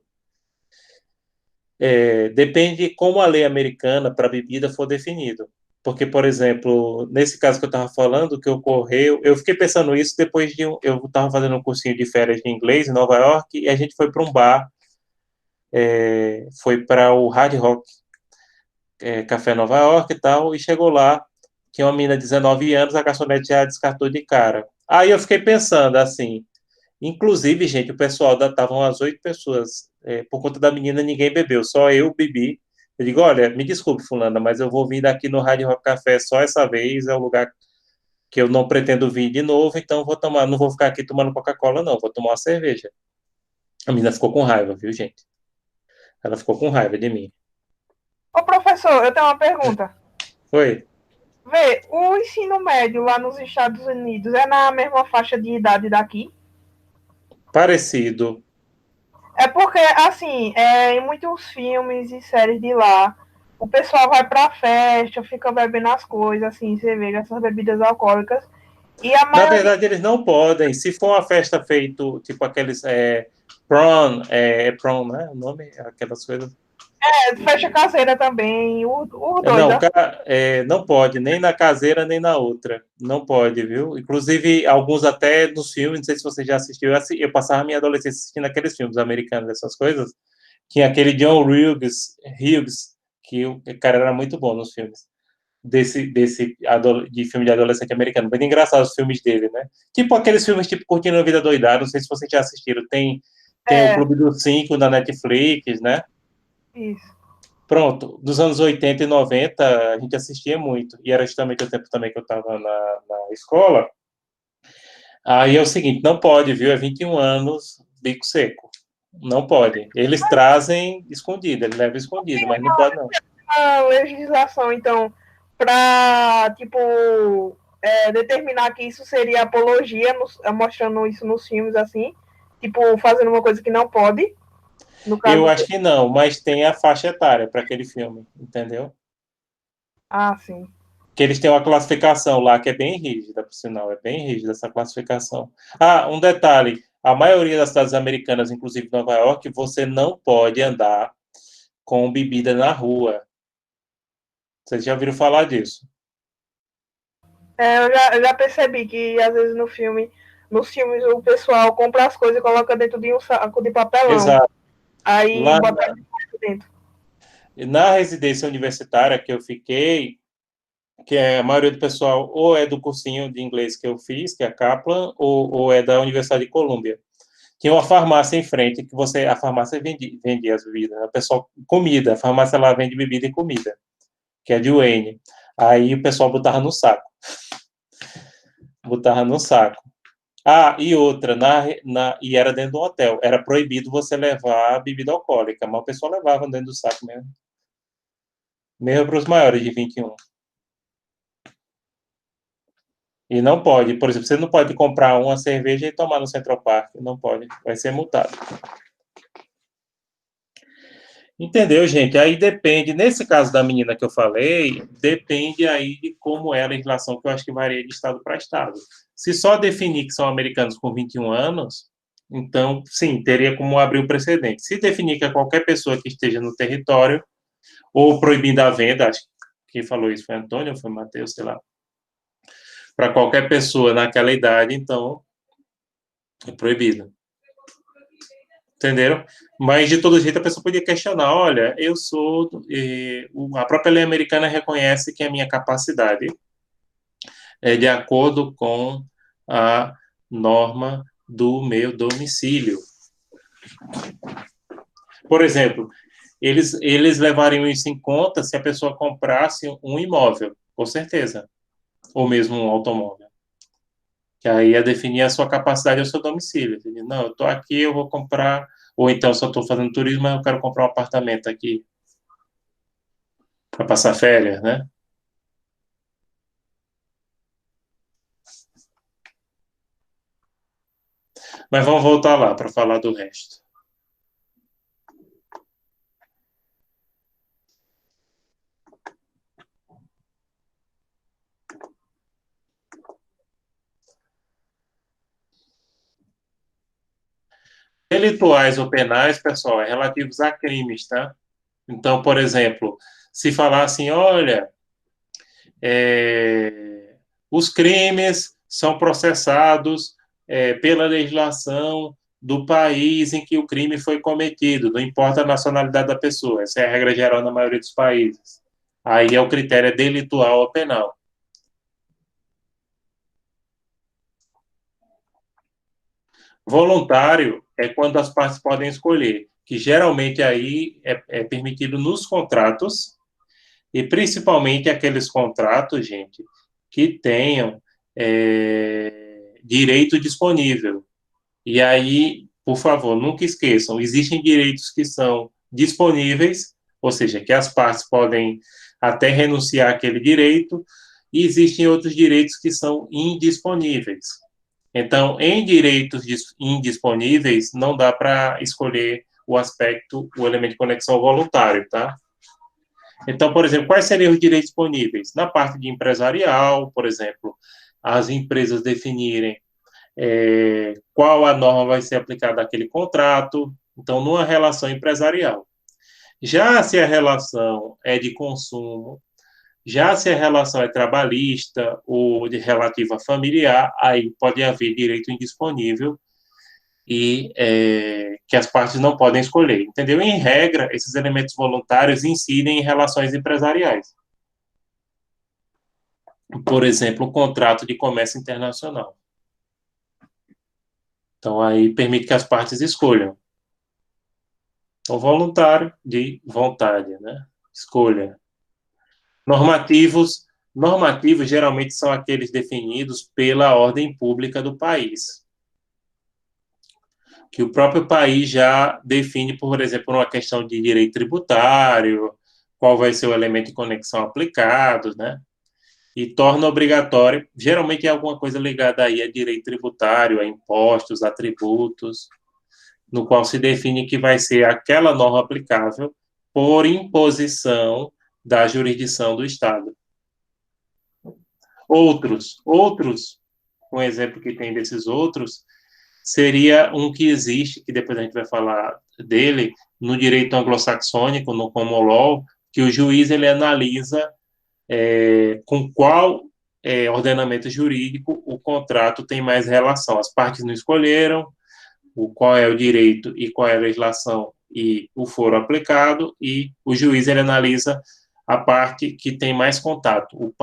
Depende de como a lei americana para bebida for definido. Porque, por exemplo, nesse caso que eu estava falando, que ocorreu, eu fiquei pensando isso depois eu estava fazendo um cursinho de férias de inglês em Nova York e a gente foi para um bar, foi para o Hard Rock Café Nova York e tal, e chegou lá, tinha uma menina de 19 anos, a garçonete já descartou de cara. Aí eu fiquei pensando assim, inclusive, gente, o pessoal estavam umas 8 pessoas, por conta da menina ninguém bebeu, só eu bebi. Eu digo, olha, me desculpe, fulana, mas eu vou vir daqui no Hard Rock Café só essa vez, é um lugar que eu não pretendo vir de novo, então vou tomar, não vou ficar aqui tomando Coca-Cola, não, vou tomar uma cerveja. A menina ficou com raiva, viu, gente? Ela ficou com raiva de mim. Ô, professor, eu tenho uma pergunta. Foi? Vê, o ensino médio lá nos Estados Unidos é na mesma faixa de idade daqui? Parecido. É porque, assim, em muitos filmes e séries de lá, o pessoal vai pra festa, fica bebendo as coisas, assim, cerveja, essas bebidas alcoólicas. E a Na maioria verdade, eles não podem. Se for uma festa feito, tipo aqueles prom, prom, né? O nome? Aquelas coisas. festa caseira também, os dois. Não, não pode, nem na caseira, nem na outra. Não pode, viu? Inclusive, alguns até nos filmes, não sei se você já assistiu, eu passava a minha adolescência assistindo aqueles filmes americanos, essas coisas. Tinha aquele John Hughes, que o cara era muito bom nos filmes. De filme de adolescente americano. Muito engraçado os filmes dele, né? Tipo aqueles filmes tipo Curtindo a Vida Doidada, não sei se vocês já assistiram. Tem o Clube dos Cinco na Netflix, né? Isso. Pronto, dos anos 80 e 90 a gente assistia muito. E era justamente o tempo também que eu estava na escola. Aí é o seguinte, não pode, viu? É 21 anos, bico seco. Não pode. Eles trazem escondido, eles levam escondido, mas não pode não. A legislação, então, para, tipo, determinar que isso seria apologia, mostrando isso nos filmes, assim, tipo, fazendo uma coisa que não pode, no caso... Eu acho que não, mas tem a faixa etária para aquele filme, entendeu? Ah, sim. Que eles têm uma classificação lá que é bem rígida, por sinal, é bem rígida essa classificação. Um detalhe, a maioria das cidades americanas, inclusive Nova York, você não pode andar com bebida na rua. Vocês já ouviram falar disso? Eu já percebi que, às vezes, nos filmes, o pessoal compra as coisas e coloca dentro de um saco de papelão. Exato. Aí Lá bota dentro. na residência universitária que eu fiquei, que a maioria do pessoal ou é do cursinho de inglês que eu fiz, que é a Kaplan, ou é da Universidade de Colômbia. Tinha uma farmácia em frente, que a farmácia vendia as bebidas, né? O pessoal, comida, a farmácia lá vende bebida e comida, que é de Wayne. Aí o pessoal botava no saco. Botava no saco. Ah, e outra, e era dentro do hotel. Era proibido você levar bebida alcoólica, mas o pessoal levava dentro do saco mesmo. Mesmo para os maiores de 21. E não pode, por exemplo, você não pode comprar uma cerveja e tomar no Central Park. Não pode, vai ser multado. Entendeu, gente? Aí depende, nesse caso da menina que eu falei, depende aí de como é a legislação, que eu acho que varia de estado para estado. Se só definir que são americanos com 21 anos, então, sim, teria como abrir o precedente. Se definir que é qualquer pessoa que esteja no território, ou proibindo a venda, acho que quem falou isso foi Antônio, ou foi Matheus, sei lá, para qualquer pessoa naquela idade, então, é proibido. Entenderam? Mas, de todo jeito, a pessoa podia questionar, olha, eu sou... a própria lei americana reconhece que a minha capacidade é de acordo com a norma do meu domicílio. Por exemplo, eles levariam isso em conta se a pessoa comprasse um imóvel, com certeza, ou mesmo um automóvel. Que aí ia definir a sua capacidade e o seu domicílio. Entendeu? Não, eu estou aqui, eu vou comprar, ou então só estou fazendo turismo, mas eu quero comprar um apartamento aqui para passar férias, né? Mas vamos voltar lá para falar do resto. Delituais ou penais, pessoal, é relativos a crimes, tá? Então, por exemplo, se falar assim, olha, os crimes são processados pela legislação do país em que o crime foi cometido, não importa a nacionalidade da pessoa, essa é a regra geral na maioria dos países. Aí é o critério delitual ou penal. Voluntário é quando as partes podem escolher, que geralmente aí é permitido nos contratos, e principalmente aqueles contratos, gente, que tenham direito disponível. E aí, por favor, nunca esqueçam, existem direitos que são disponíveis, ou seja, que as partes podem até renunciar àquele direito, e existem outros direitos que são indisponíveis. Então, em direitos indisponíveis, não dá para escolher o elemento de conexão voluntário, tá? Então, por exemplo, quais seriam os direitos disponíveis? Na parte de empresarial, por exemplo, as empresas definirem qual a norma vai ser aplicada àquele contrato, então, numa relação empresarial. Já se a relação é de consumo, já se a relação é trabalhista ou de relativa familiar, aí pode haver direito indisponível e que as partes não podem escolher, entendeu? Em regra, esses elementos voluntários incidem em relações empresariais. Por exemplo, um contrato de comércio internacional. Então, aí permite que as partes escolham. Então, voluntário de vontade, né? Escolha. Normativos geralmente são aqueles definidos pela ordem pública do país, que o próprio país já define, por exemplo, uma questão de direito tributário, qual vai ser o elemento de conexão aplicado, né? E torna obrigatório, geralmente é alguma coisa ligada aí a direito tributário, a impostos, a tributos, no qual se define que vai ser aquela norma aplicável por imposição da jurisdição do Estado. Outros, um exemplo que tem desses outros, seria um que existe, que depois a gente vai falar dele, no direito anglo-saxônico, no common law, que o juiz ele analisa com qual ordenamento jurídico, o contrato tem mais relação. As partes não escolheram qual é o direito e qual é a legislação e o foro aplicado, e o juiz ele analisa a parte que tem mais contato,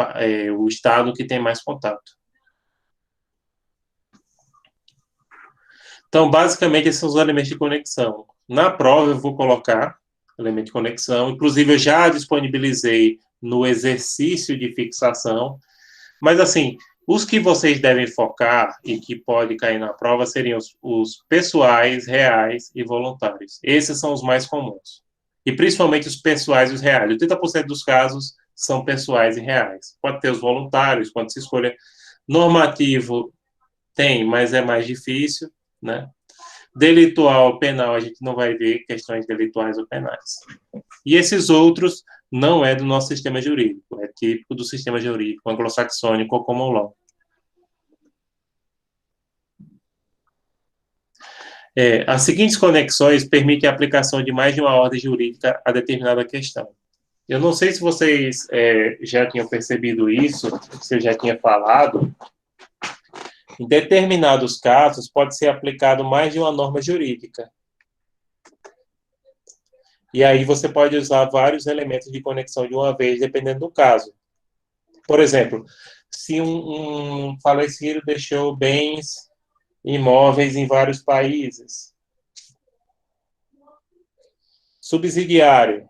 o estado que tem mais contato. Então, basicamente, esses são os elementos de conexão. Na prova, eu vou colocar elemento de conexão, inclusive eu já disponibilizei no exercício de fixação, mas, assim, os que vocês devem focar e que pode cair na prova seriam os pessoais, reais e voluntários. Esses são os mais comuns. E principalmente os pessoais e os reais. 80% dos casos são pessoais e reais. Pode ter os voluntários, quando se escolher. Normativo tem, mas é mais difícil, né? Delitual, penal, a gente não vai ver questões delituais ou penais. E esses outros não é do nosso sistema jurídico, é típico do sistema jurídico anglo-saxônico ou common law. As seguintes conexões permitem a aplicação de mais de uma ordem jurídica a determinada questão. Eu não sei se vocês já tinham percebido isso, se eu já tinha falado. Em determinados casos, pode ser aplicado mais de uma norma jurídica. E aí você pode usar vários elementos de conexão de uma vez, dependendo do caso. Por exemplo, se um falecido deixou bens imóveis em vários países. Subsidiário.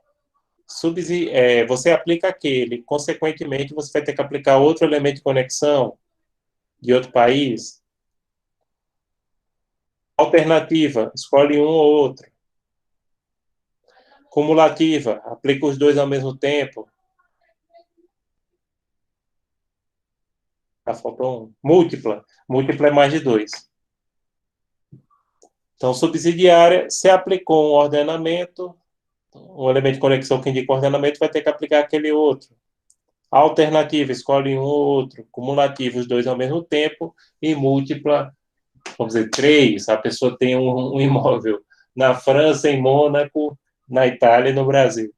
Você aplica aquele, consequentemente, você vai ter que aplicar outro elemento de conexão de outro país. Alternativa, escolhe um ou outro. Cumulativa, aplica os dois ao mesmo tempo. Faltou um. Múltipla é mais de dois. Então, subsidiária, se aplicou um ordenamento, um elemento de conexão que indica o ordenamento, vai ter que aplicar aquele outro. Alternativa, escolhe um ou outro. Cumulativa, os dois ao mesmo tempo. E múltipla, vamos dizer, 3. A pessoa tem um imóvel na França, em Mônaco, na Itália e no Brasil.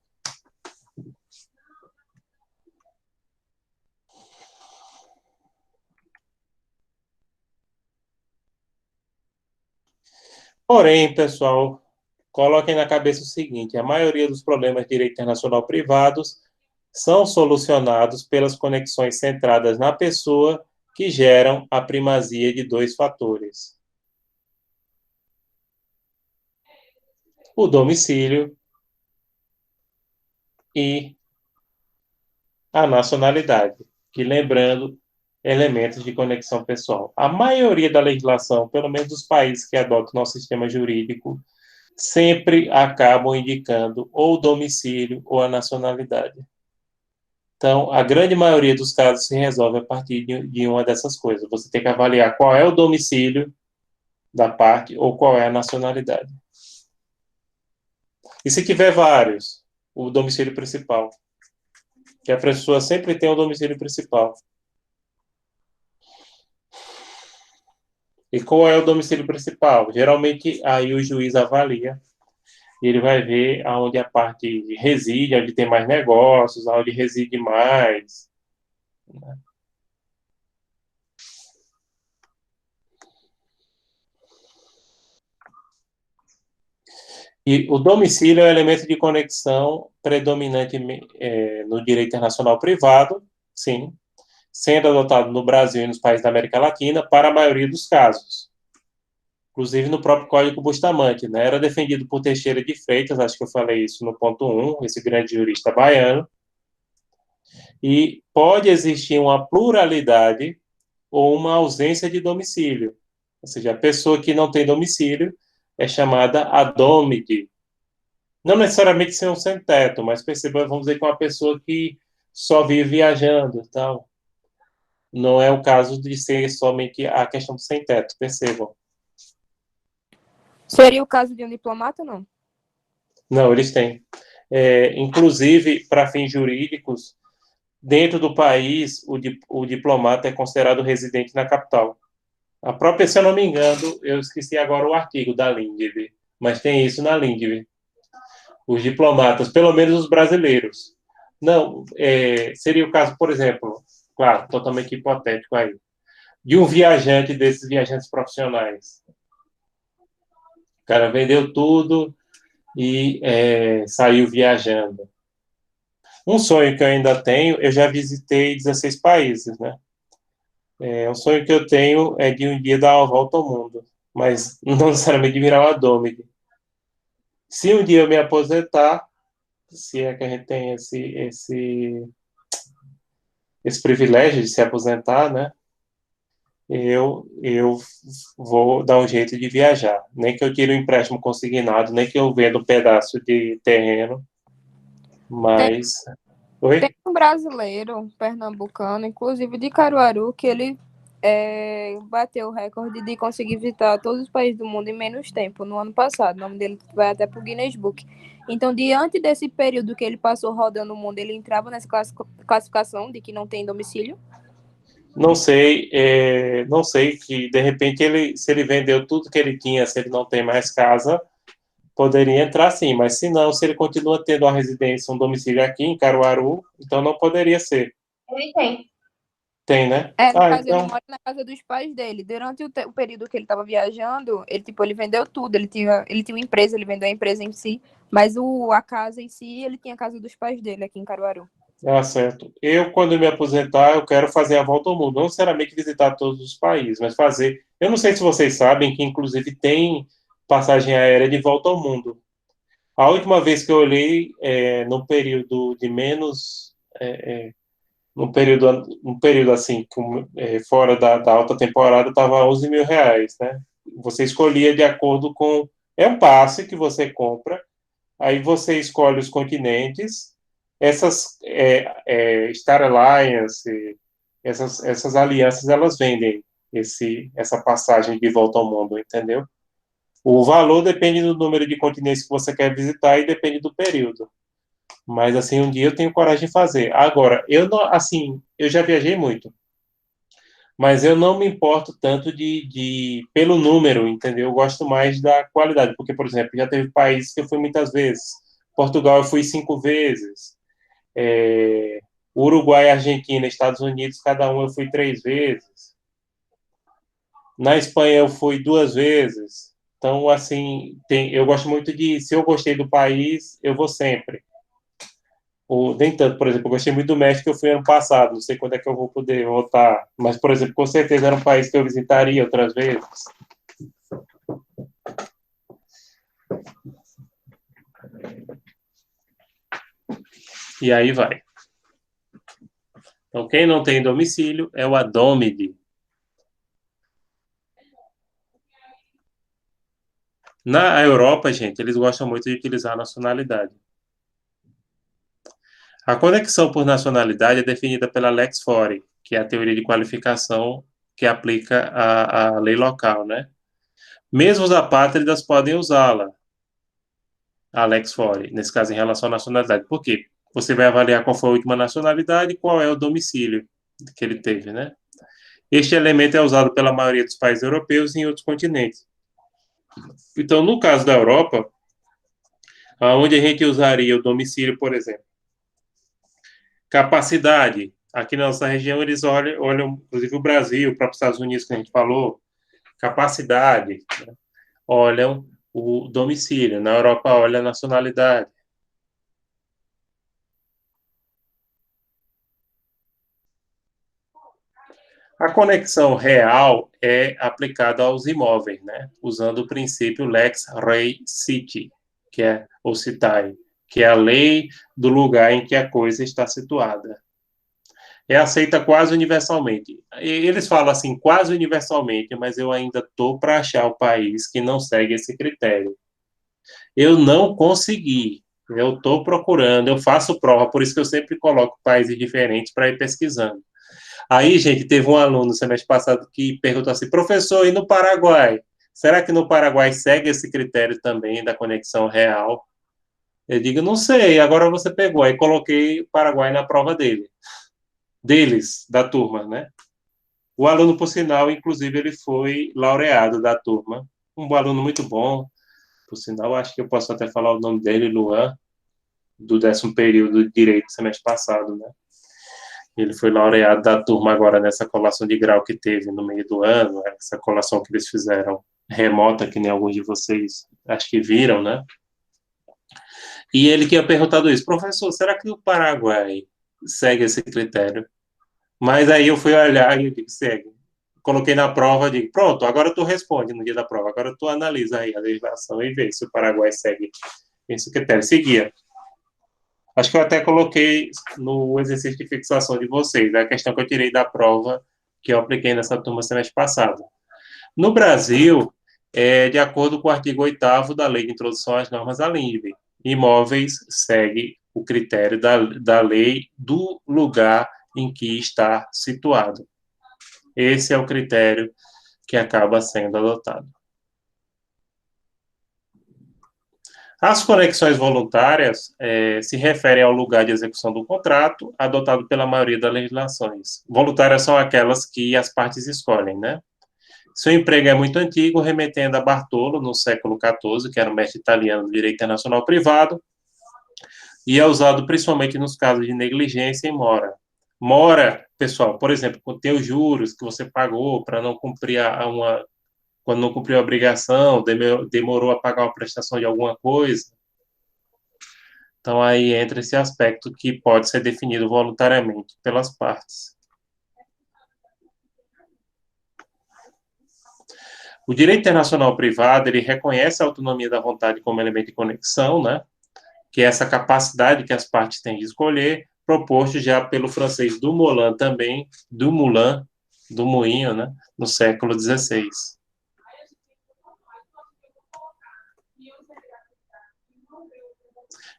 Porém, pessoal, coloquem na cabeça o seguinte: a maioria dos problemas de direito internacional privados são solucionados pelas conexões centradas na pessoa que geram a primazia de dois fatores: o domicílio e a nacionalidade, que, lembrando, elementos de conexão pessoal. A maioria da legislação, pelo menos dos países que adotam nosso sistema jurídico, sempre acabam indicando ou o domicílio ou a nacionalidade. Então, a grande maioria dos casos se resolve a partir de uma dessas coisas. Você tem que avaliar qual é o domicílio da parte ou qual é a nacionalidade. E se tiver vários, o domicílio principal. Que a pessoa sempre tem o domicílio principal. E qual é o domicílio principal? Geralmente, aí o juiz avalia e ele vai ver aonde a parte reside, onde tem mais negócios, aonde reside mais. E o domicílio é o elemento de conexão predominante no direito internacional privado, sim, sendo adotado no Brasil e nos países da América Latina para a maioria dos casos. Inclusive no próprio Código Bustamante, né? Era defendido por Teixeira de Freitas, acho que eu falei isso no ponto 1, esse grande jurista baiano, e pode existir uma pluralidade ou uma ausência de domicílio, ou seja, a pessoa que não tem domicílio é chamada adômite. Não necessariamente ser um sem-teto, mas perceba, vamos dizer que é uma pessoa que só vive viajando e tal. Não é o caso de ser somente a questão do sem-teto, percebam. Seria o caso de um diplomata ou não? Não, eles têm. Inclusive, para fins jurídicos, dentro do país, o diplomata é considerado residente na capital. A própria, se eu não me engano, eu esqueci agora o artigo da LINDB, mas tem isso na LINDB. Os diplomatas, pelo menos os brasileiros. Não, seria o caso, por exemplo, claro, totalmente hipotético aí, de um viajante desses viajantes profissionais. O cara vendeu tudo e saiu viajando. Um sonho que eu ainda tenho, eu já visitei 16 países, né? Um sonho que eu tenho é de um dia dar uma volta ao mundo, mas não necessariamente de virar uma Dômide. Se um dia eu me aposentar, se é que a gente tem esse privilégio de se aposentar, né? Eu vou dar um jeito de viajar. Nem que eu tire um empréstimo consignado, nem que eu venda um pedaço de terreno, mas... Oi? Tem um brasileiro, um pernambucano, inclusive de Caruaru, que ele bateu o recorde de conseguir visitar todos os países do mundo em menos tempo, no ano passado. O nome dele vai até para o Guinness Book. Então, diante desse período que ele passou rodando o mundo, ele entrava nessa classificação de que não tem domicílio? Não sei, não sei que de repente se ele vendeu tudo que ele tinha, se ele não tem mais casa, poderia entrar sim, mas se não, se ele continua tendo uma residência, um domicílio aqui em Caruaru, então não poderia ser. Ele tem. Tem, né? No caso, Então... ele mora na casa dos pais dele. Durante o período que ele estava viajando, ele vendeu tudo. Ele tinha uma empresa, ele vendeu a empresa em si, mas a casa em si, ele tinha a casa dos pais dele aqui em Caruaru. Certo. Eu, quando me aposentar, eu quero fazer a volta ao mundo. Não necessariamente visitar todos os países, mas fazer... Eu não sei se vocês sabem que, inclusive, tem passagem aérea de volta ao mundo. A última vez que eu olhei, no período de menos... num período assim, fora da alta temporada, estava R$ 11.000, né? Você escolhia de acordo com... É um passe que você compra, aí você escolhe os continentes, essas Star Alliance, essas alianças, elas vendem essa passagem de volta ao mundo, entendeu? O valor depende do número de continentes que você quer visitar e depende do período. Mas, assim, um dia eu tenho coragem de fazer. Agora, eu não, assim, eu já viajei muito, mas eu não me importo tanto pelo número, entendeu? Eu gosto mais da qualidade, porque, por exemplo, já teve países que eu fui muitas vezes. Portugal eu fui 5 vezes. Uruguai, Argentina, Estados Unidos, cada um eu fui 3 vezes. Na Espanha eu fui 2 vezes. Então, assim, eu gosto muito se eu gostei do país, eu vou sempre. Nem tanto, por exemplo, eu gostei muito do México, eu fui ano passado, não sei quando é que eu vou poder voltar, mas, por exemplo, com certeza era um país que eu visitaria outras vezes. E aí vai. Então, quem não tem domicílio é o adômide. Na Europa, gente, eles gostam muito de utilizar a nacionalidade. A conexão por nacionalidade é definida pela Lex Fori, que é a teoria de qualificação que aplica a lei local, né? Mesmo os apátridas podem usá-la, a Lex Fori, nesse caso em relação à nacionalidade. Por quê? Você vai avaliar qual foi a última nacionalidade e qual é o domicílio que ele teve, né? Este elemento é usado pela maioria dos países europeus e em outros continentes. Então, no caso da Europa, onde a gente usaria o domicílio, por exemplo, capacidade. Aqui na nossa região, eles olham, inclusive o Brasil, o próprio Estados Unidos, que a gente falou, capacidade, né? Olham o domicílio. Na Europa, olha a nacionalidade. A conexão real é aplicada aos imóveis, né? Usando o princípio lex rei citi, ou citae, que é a lei do lugar em que a coisa está situada. É aceita quase universalmente. Eles falam assim, quase universalmente, mas eu ainda estou para achar o país que não segue esse critério. Eu não consegui. Eu estou procurando, eu faço prova, por isso que eu sempre coloco países diferentes para ir pesquisando. Aí, gente, teve um aluno no semestre passado que perguntou assim, professor, e no Paraguai? Será que no Paraguai segue esse critério também da conexão real? Eu digo, não sei, agora você pegou. Aí coloquei o Paraguai na prova deles, da turma, né? O aluno, por sinal, inclusive, ele foi laureado da turma. Um aluno muito bom, por sinal, acho que eu posso até falar o nome dele, Luan, do 10º período de Direito, semestre passado, né? Ele foi laureado da turma agora nessa colação de grau que teve no meio do ano, essa colação que eles fizeram remota, que nem alguns de vocês acho que viram, né? E ele tinha perguntado isso, professor, será que o Paraguai segue esse critério? Mas aí eu fui olhar e eu digo, segue. Coloquei na prova, digo, pronto, agora tu responde no dia da prova, agora tu analisa aí a legislação e vê se o Paraguai segue esse critério. Seguia. Acho que eu até coloquei no exercício de fixação de vocês, a questão que eu tirei da prova que eu apliquei nessa turma semestre passado. No Brasil, de acordo com o artigo 8º da Lei de Introdução às Normas da LINDB, imóveis segue o critério da lei do lugar em que está situado. Esse é o critério que acaba sendo adotado. As conexões voluntárias se referem ao lugar de execução do contrato, adotado pela maioria das legislações. Voluntárias são aquelas que as partes escolhem, né? Seu emprego é muito antigo, remetendo a Bartolo, no século XIV, que era um mestre italiano do direito internacional privado, e é usado principalmente nos casos de negligência e mora. Mora, pessoal, por exemplo, quando tem os juros que você pagou para não cumprir quando não cumpriu a obrigação, demorou a pagar uma prestação de alguma coisa. Então, aí entra esse aspecto que pode ser definido voluntariamente pelas partes. O direito internacional privado, ele reconhece a autonomia da vontade como elemento de conexão, né? Que é essa capacidade que as partes têm de escolher, proposto já pelo francês Dumoulin também, do Moinho, né? No século XVI.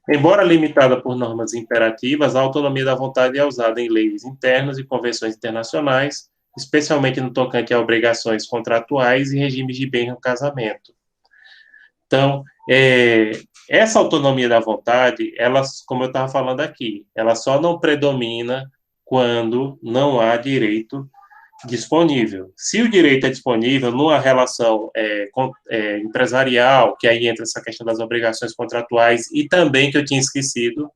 Embora limitada por normas imperativas, a autonomia da vontade é usada em leis internas e convenções internacionais, especialmente no tocante a obrigações contratuais e regimes de bens no casamento. Então, essa autonomia da vontade, ela, como eu estava falando aqui, ela só não predomina quando não há direito disponível. Se o direito é disponível numa relação empresarial, que aí entra essa questão das obrigações contratuais, e também, que eu tinha esquecido,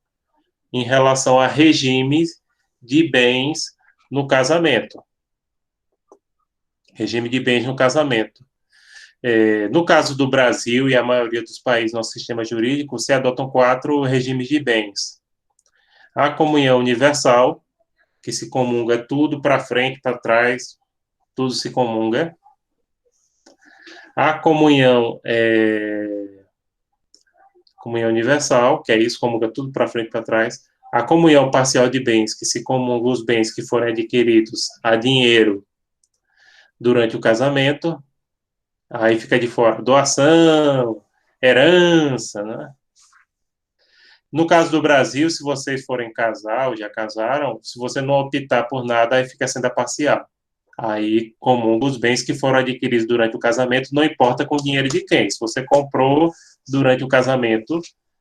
em relação a regimes de bens no casamento. Regime de bens no casamento. No caso do Brasil e a maioria dos países no nosso sistema jurídico, se adotam 4 regimes de bens. A comunhão universal, que se comunga tudo para frente, para trás, tudo se comunga. A comunhão universal, que é isso, comunga tudo para frente e para trás. A comunhão parcial de bens, que se comunga os bens que forem adquiridos a dinheiro durante o casamento. Aí fica de fora doação, herança, né? No caso do Brasil, se vocês forem casar ou já casaram, se você não optar por nada, aí fica sendo a parcial. Aí comunga os bens que foram adquiridos durante o casamento, não importa com o dinheiro de quem. Se você comprou durante o casamento,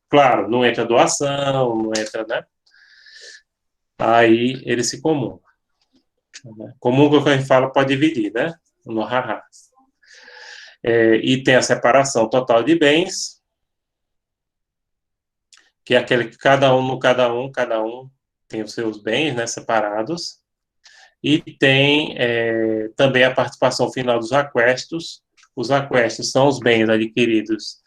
claro, não entra doação, não entra, né? Aí ele se comunga. Comunga, quando a gente fala, pode dividir, né? No haha. E tem a separação total de bens, que é aquele que cada um tem os seus bens, né, separados. E tem também a participação final dos aquestos. Os aquestos são os bens adquiridos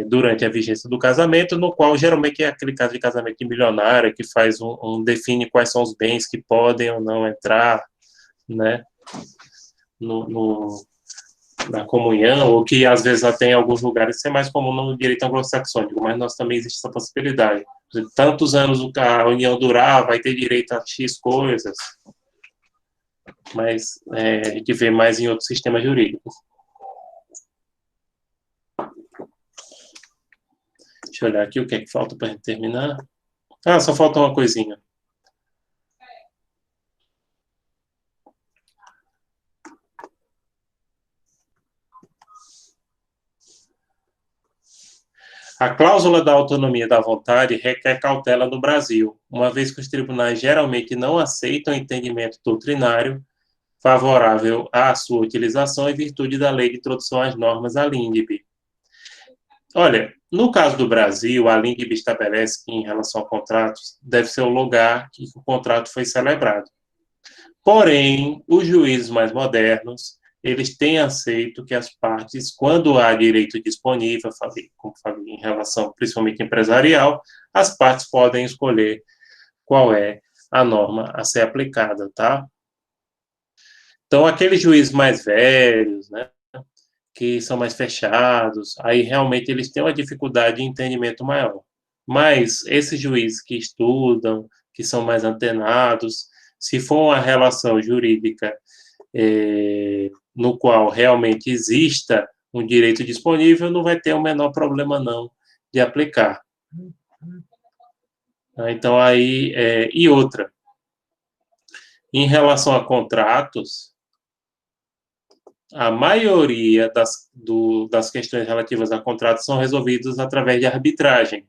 durante a vigência do casamento, no qual geralmente é aquele caso de casamento de milionário, que faz define quais são os bens que podem ou não entrar, né, na comunhão, ou que às vezes até em alguns lugares isso é mais comum no direito anglo-saxônico, mas nós também existe essa possibilidade. Tantos anos a união durar, vai ter direito a X coisas, mas a gente vê mais em outros sistemas jurídicos. Deixa eu olhar aqui o que é que falta para a gente terminar. Só falta uma coisinha. A cláusula da autonomia da vontade requer cautela no Brasil, uma vez que os tribunais geralmente não aceitam entendimento doutrinário favorável à sua utilização em virtude da Lei de Introdução às Normas, a LINDB. Olha, No caso do Brasil, a LINDB estabelece que, em relação a contratos, deve ser o lugar que o contrato foi celebrado. Porém, os juízes mais modernos, eles têm aceito que as partes, quando há direito disponível, como falei, em relação principalmente empresarial, as partes podem escolher qual é a norma a ser aplicada, tá? Então, aqueles juízes mais velhos, né, que são mais fechados, aí realmente eles têm uma dificuldade de entendimento maior. Mas esses juízes que estudam, que são mais antenados, se for uma relação jurídica no qual realmente exista um direito disponível, não vai ter o menor problema, não, de aplicar. Então, aí, e outra, em relação a contratos, a maioria das questões relativas a contratos são resolvidas através de arbitragem.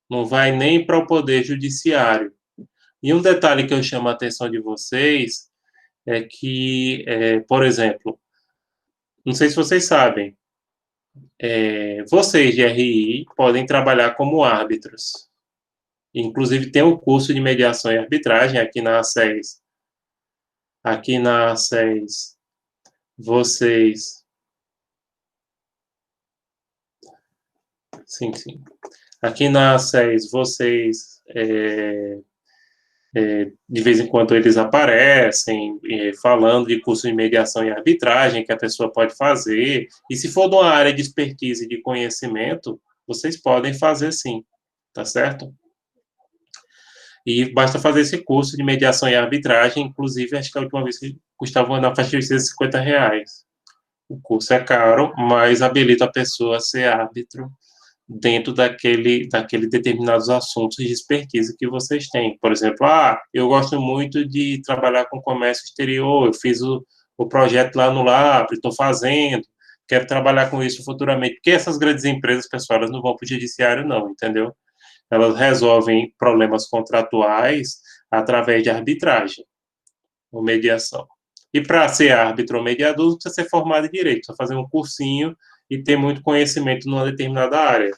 Não vai nem para o Poder Judiciário. E um detalhe que eu chamo a atenção de vocês é que, por exemplo, não sei se vocês sabem, vocês de RI podem trabalhar como árbitros. Inclusive, tem um curso de mediação e arbitragem aqui na A6. Aqui na A6, vocês... Sim. Aqui na A6, vocês... de vez em quando eles aparecem falando de curso de mediação e arbitragem que a pessoa pode fazer, e se for de uma área de expertise e de conhecimento, vocês podem fazer sim, tá certo? E basta fazer esse curso de mediação e arbitragem, inclusive, acho que a última vez que custava na faixa de R$50. O curso é caro, mas habilita a pessoa a ser árbitro dentro daquele determinados assuntos de expertise que vocês têm. Por exemplo, eu gosto muito de trabalhar com comércio exterior, eu fiz o projeto lá no LAP, estou fazendo, quero trabalhar com isso futuramente, porque essas grandes empresas, pessoal, elas não vão para o judiciário, não, entendeu? Elas resolvem problemas contratuais através de arbitragem ou mediação. E para ser árbitro ou mediador, não precisa ser formado em direito, só fazer um cursinho e ter muito conhecimento numa determinada área.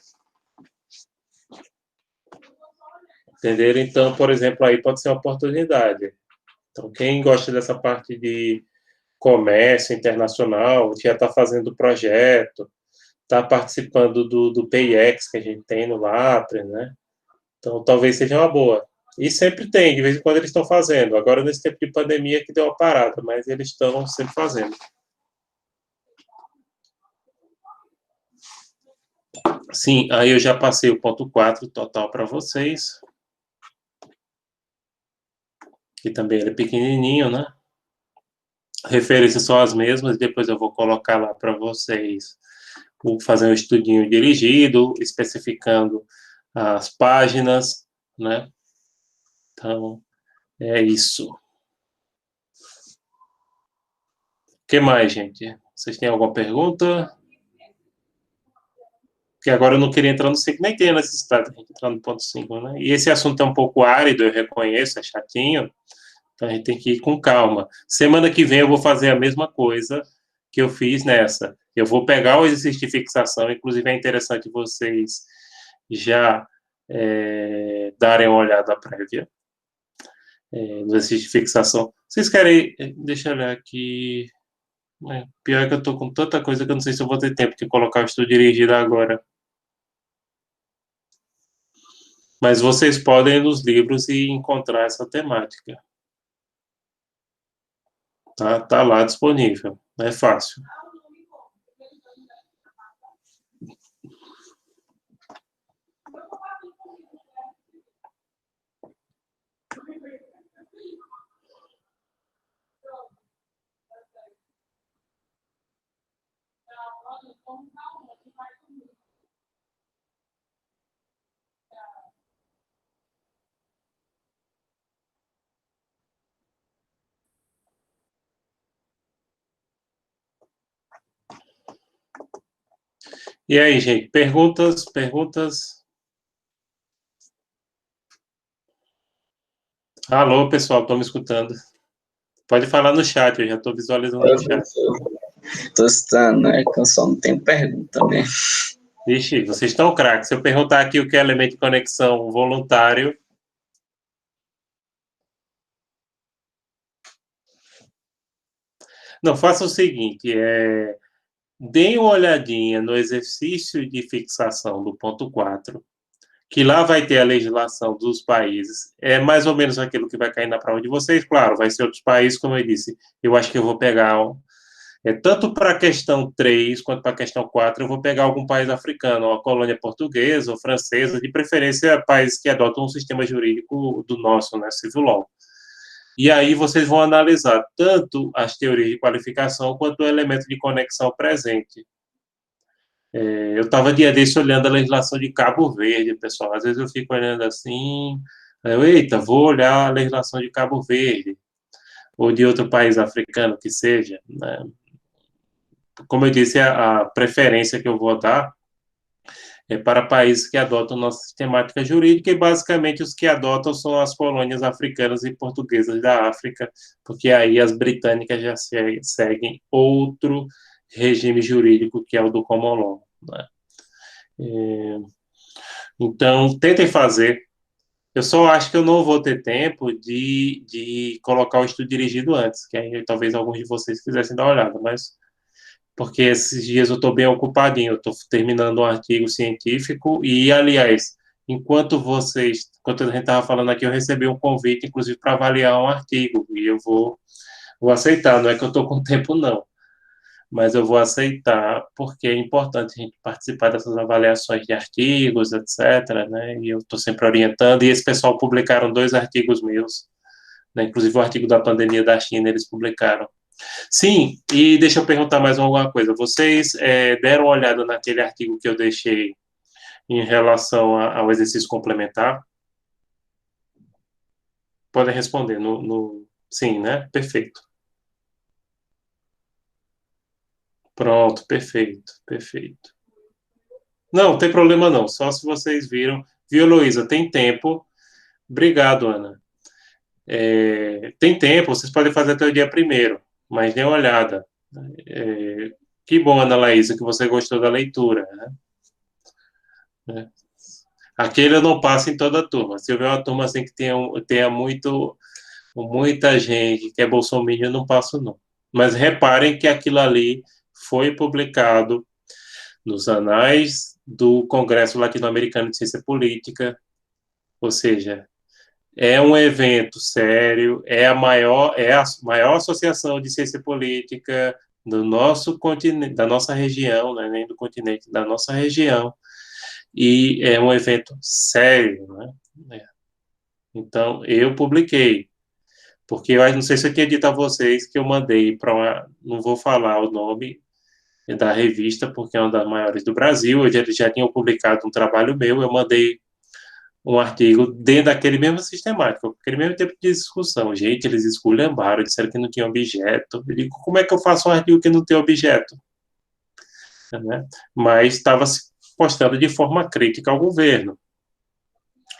Entenderam? Então, por exemplo, aí pode ser uma oportunidade. Então, quem gosta dessa parte de comércio internacional, já está fazendo projeto, está participando do PIEX que a gente tem no LAPRE, né? Então, talvez seja uma boa. E sempre tem, de vez em quando eles estão fazendo. Agora, nesse tempo de pandemia que deu uma parada, mas eles estão sempre fazendo. Sim, aí eu já passei o ponto 4 total para vocês. Que também ele é pequenininho, né? Referências são as mesmas, depois eu vou colocar lá para vocês. Vou fazer um estudinho dirigido, especificando as páginas, né? Então, é isso. O que mais, gente? Vocês têm alguma pergunta? Porque agora eu não queria entrar no 5, nem tem necessidade de entrar no ponto 5, né? E esse assunto é um pouco árido, eu reconheço, é chatinho, então a gente tem que ir com calma. Semana que vem eu vou fazer a mesma coisa que eu fiz nessa. Eu vou pegar o exercício de fixação, inclusive é interessante vocês já darem uma olhada prévia no exercício de fixação. Vocês querem... Deixa eu olhar aqui... pior é que eu estou com tanta coisa que eu não sei se eu vou ter tempo de colocar o estudo dirigido agora. Mas vocês podem ir nos livros e encontrar essa temática. Tá lá disponível. É fácil. E aí, gente, perguntas? Alô, pessoal, estão me escutando? Pode falar no chat, eu já estou visualizando no chat. Estou estranho, né? Que eu só não tenho pergunta, né? Vixe, vocês estão craques. Se eu perguntar aqui o que é elemento de conexão voluntário, não, faça o seguinte, deem uma olhadinha no exercício de fixação do ponto 4, que lá vai ter a legislação dos países. É mais ou menos aquilo que vai cair na prova de vocês, claro, vai ser outros países, como eu disse. Eu acho que eu vou pegar, tanto para a questão 3 quanto para a questão 4, eu vou pegar algum país africano, uma colônia portuguesa ou francesa, de preferência países que adotam um sistema jurídico do nosso, né, civil law. E aí vocês vão analisar tanto as teorias de qualificação quanto o elemento de conexão presente. Eu estava dia desse olhando a legislação de Cabo Verde, pessoal. Às vezes eu fico olhando assim, eita, vou olhar a legislação de Cabo Verde, ou de outro país africano que seja, né? Como eu disse, a preferência que eu vou dar é para países que adotam nossa sistemática jurídica, e basicamente os que adotam são as colônias africanas e portuguesas da África, porque aí as britânicas já seguem outro regime jurídico, que é o do common law, né? Então, tentem fazer. Eu só acho que eu não vou ter tempo de colocar o estudo dirigido antes, que aí talvez alguns de vocês quisessem dar uma olhada, mas porque esses dias eu estou bem ocupadinho, eu estou terminando um artigo científico e, aliás, enquanto a gente estava falando aqui, eu recebi um convite, inclusive, para avaliar um artigo, e eu vou aceitar, não é que eu estou com tempo, não, mas eu vou aceitar, porque é importante a gente participar dessas avaliações de artigos, etc., né, e eu estou sempre orientando, e esse pessoal publicaram 2 artigos meus, né, inclusive o artigo da pandemia da China, eles publicaram. Sim, e deixa eu perguntar mais alguma coisa. Vocês deram uma olhada naquele artigo que eu deixei em relação ao exercício complementar? Podem responder sim, né? Perfeito. Pronto, perfeito, perfeito. Não, tem problema não, só se vocês viram. Viu, Heloísa? Tem tempo. Obrigado, Ana. Tem tempo, vocês podem fazer até o dia 1º, mas dê uma olhada. Que bom, Ana Laísa, que você gostou da leitura, né? Aquele eu não passo em toda a turma. Se eu ver uma turma assim que tenha muita gente que é bolsominion, eu não passo, não. Mas reparem que aquilo ali foi publicado nos anais do Congresso Latino-Americano de Ciência Política, ou seja, é um evento sério, é a maior associação de ciência política do nosso continente, da nossa região, né, nem do continente, da nossa região, e é um evento sério, né? Então, eu publiquei, porque eu não sei se eu tinha dito a vocês que eu mandei não vou falar o nome da revista, porque é uma das maiores do Brasil, eles já tinham publicado um trabalho meu, eu mandei um artigo dentro daquele mesmo sistemático, aquele mesmo tempo de discussão. Gente, eles esculhambaram, disseram que não tinha objeto. Eu digo, como é que eu faço um artigo que não tem objeto? Né? Mas estava se postando de forma crítica ao governo.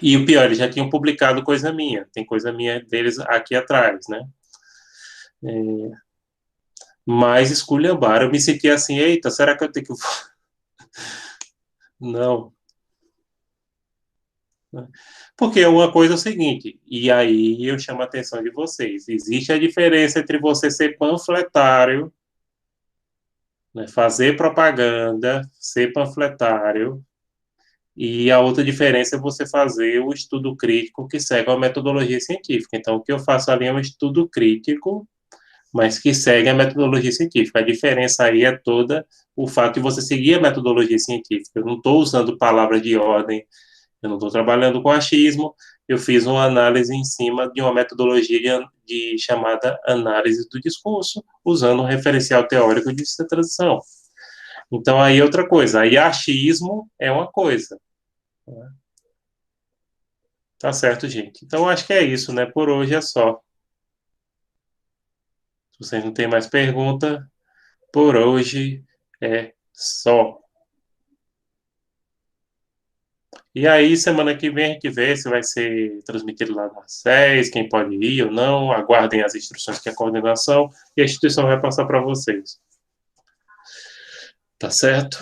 E o pior, eles já tinham publicado coisa minha, tem coisa minha deles aqui atrás, né? Mas esculhambaram, eu me senti assim, eita, será que eu tenho que... Não. Porque uma coisa é o seguinte, e aí eu chamo a atenção de vocês, existe a diferença entre você ser panfletário, né, fazer propaganda, ser panfletário, e a outra diferença é você fazer o estudo crítico que segue a metodologia científica. Então, o que eu faço ali é um estudo crítico, mas que segue a metodologia científica. A diferença aí é toda o fato de você seguir a metodologia científica. Eu não estou usando palavras de ordem, eu não estou trabalhando com achismo, eu fiz uma análise em cima de uma metodologia chamada análise do discurso, usando um referencial teórico de transição. Então, aí outra coisa, aí achismo é uma coisa. Né? Tá certo, gente. Então, acho que é isso, né? Por hoje é só. Se vocês não têm mais pergunta, por hoje é só. E aí, semana que vem, a gente vê se vai ser transmitido lá na SES, quem pode ir ou não. Aguardem as instruções que a coordenação e a instituição vai passar para vocês. Tá certo?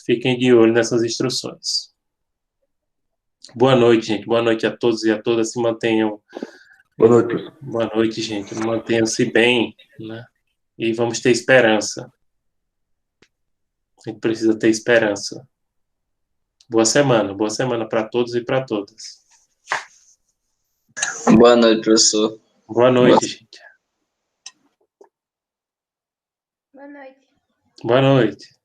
Fiquem de olho nessas instruções. Boa noite, gente. Boa noite a todos e a todas. Se mantenham. Boa noite. Boa noite, gente. Mantenham-se bem, né? E vamos ter esperança. A gente precisa ter esperança. Boa semana para todos e para todas. Boa noite, professor. Boa noite, gente. Boa noite. Boa noite.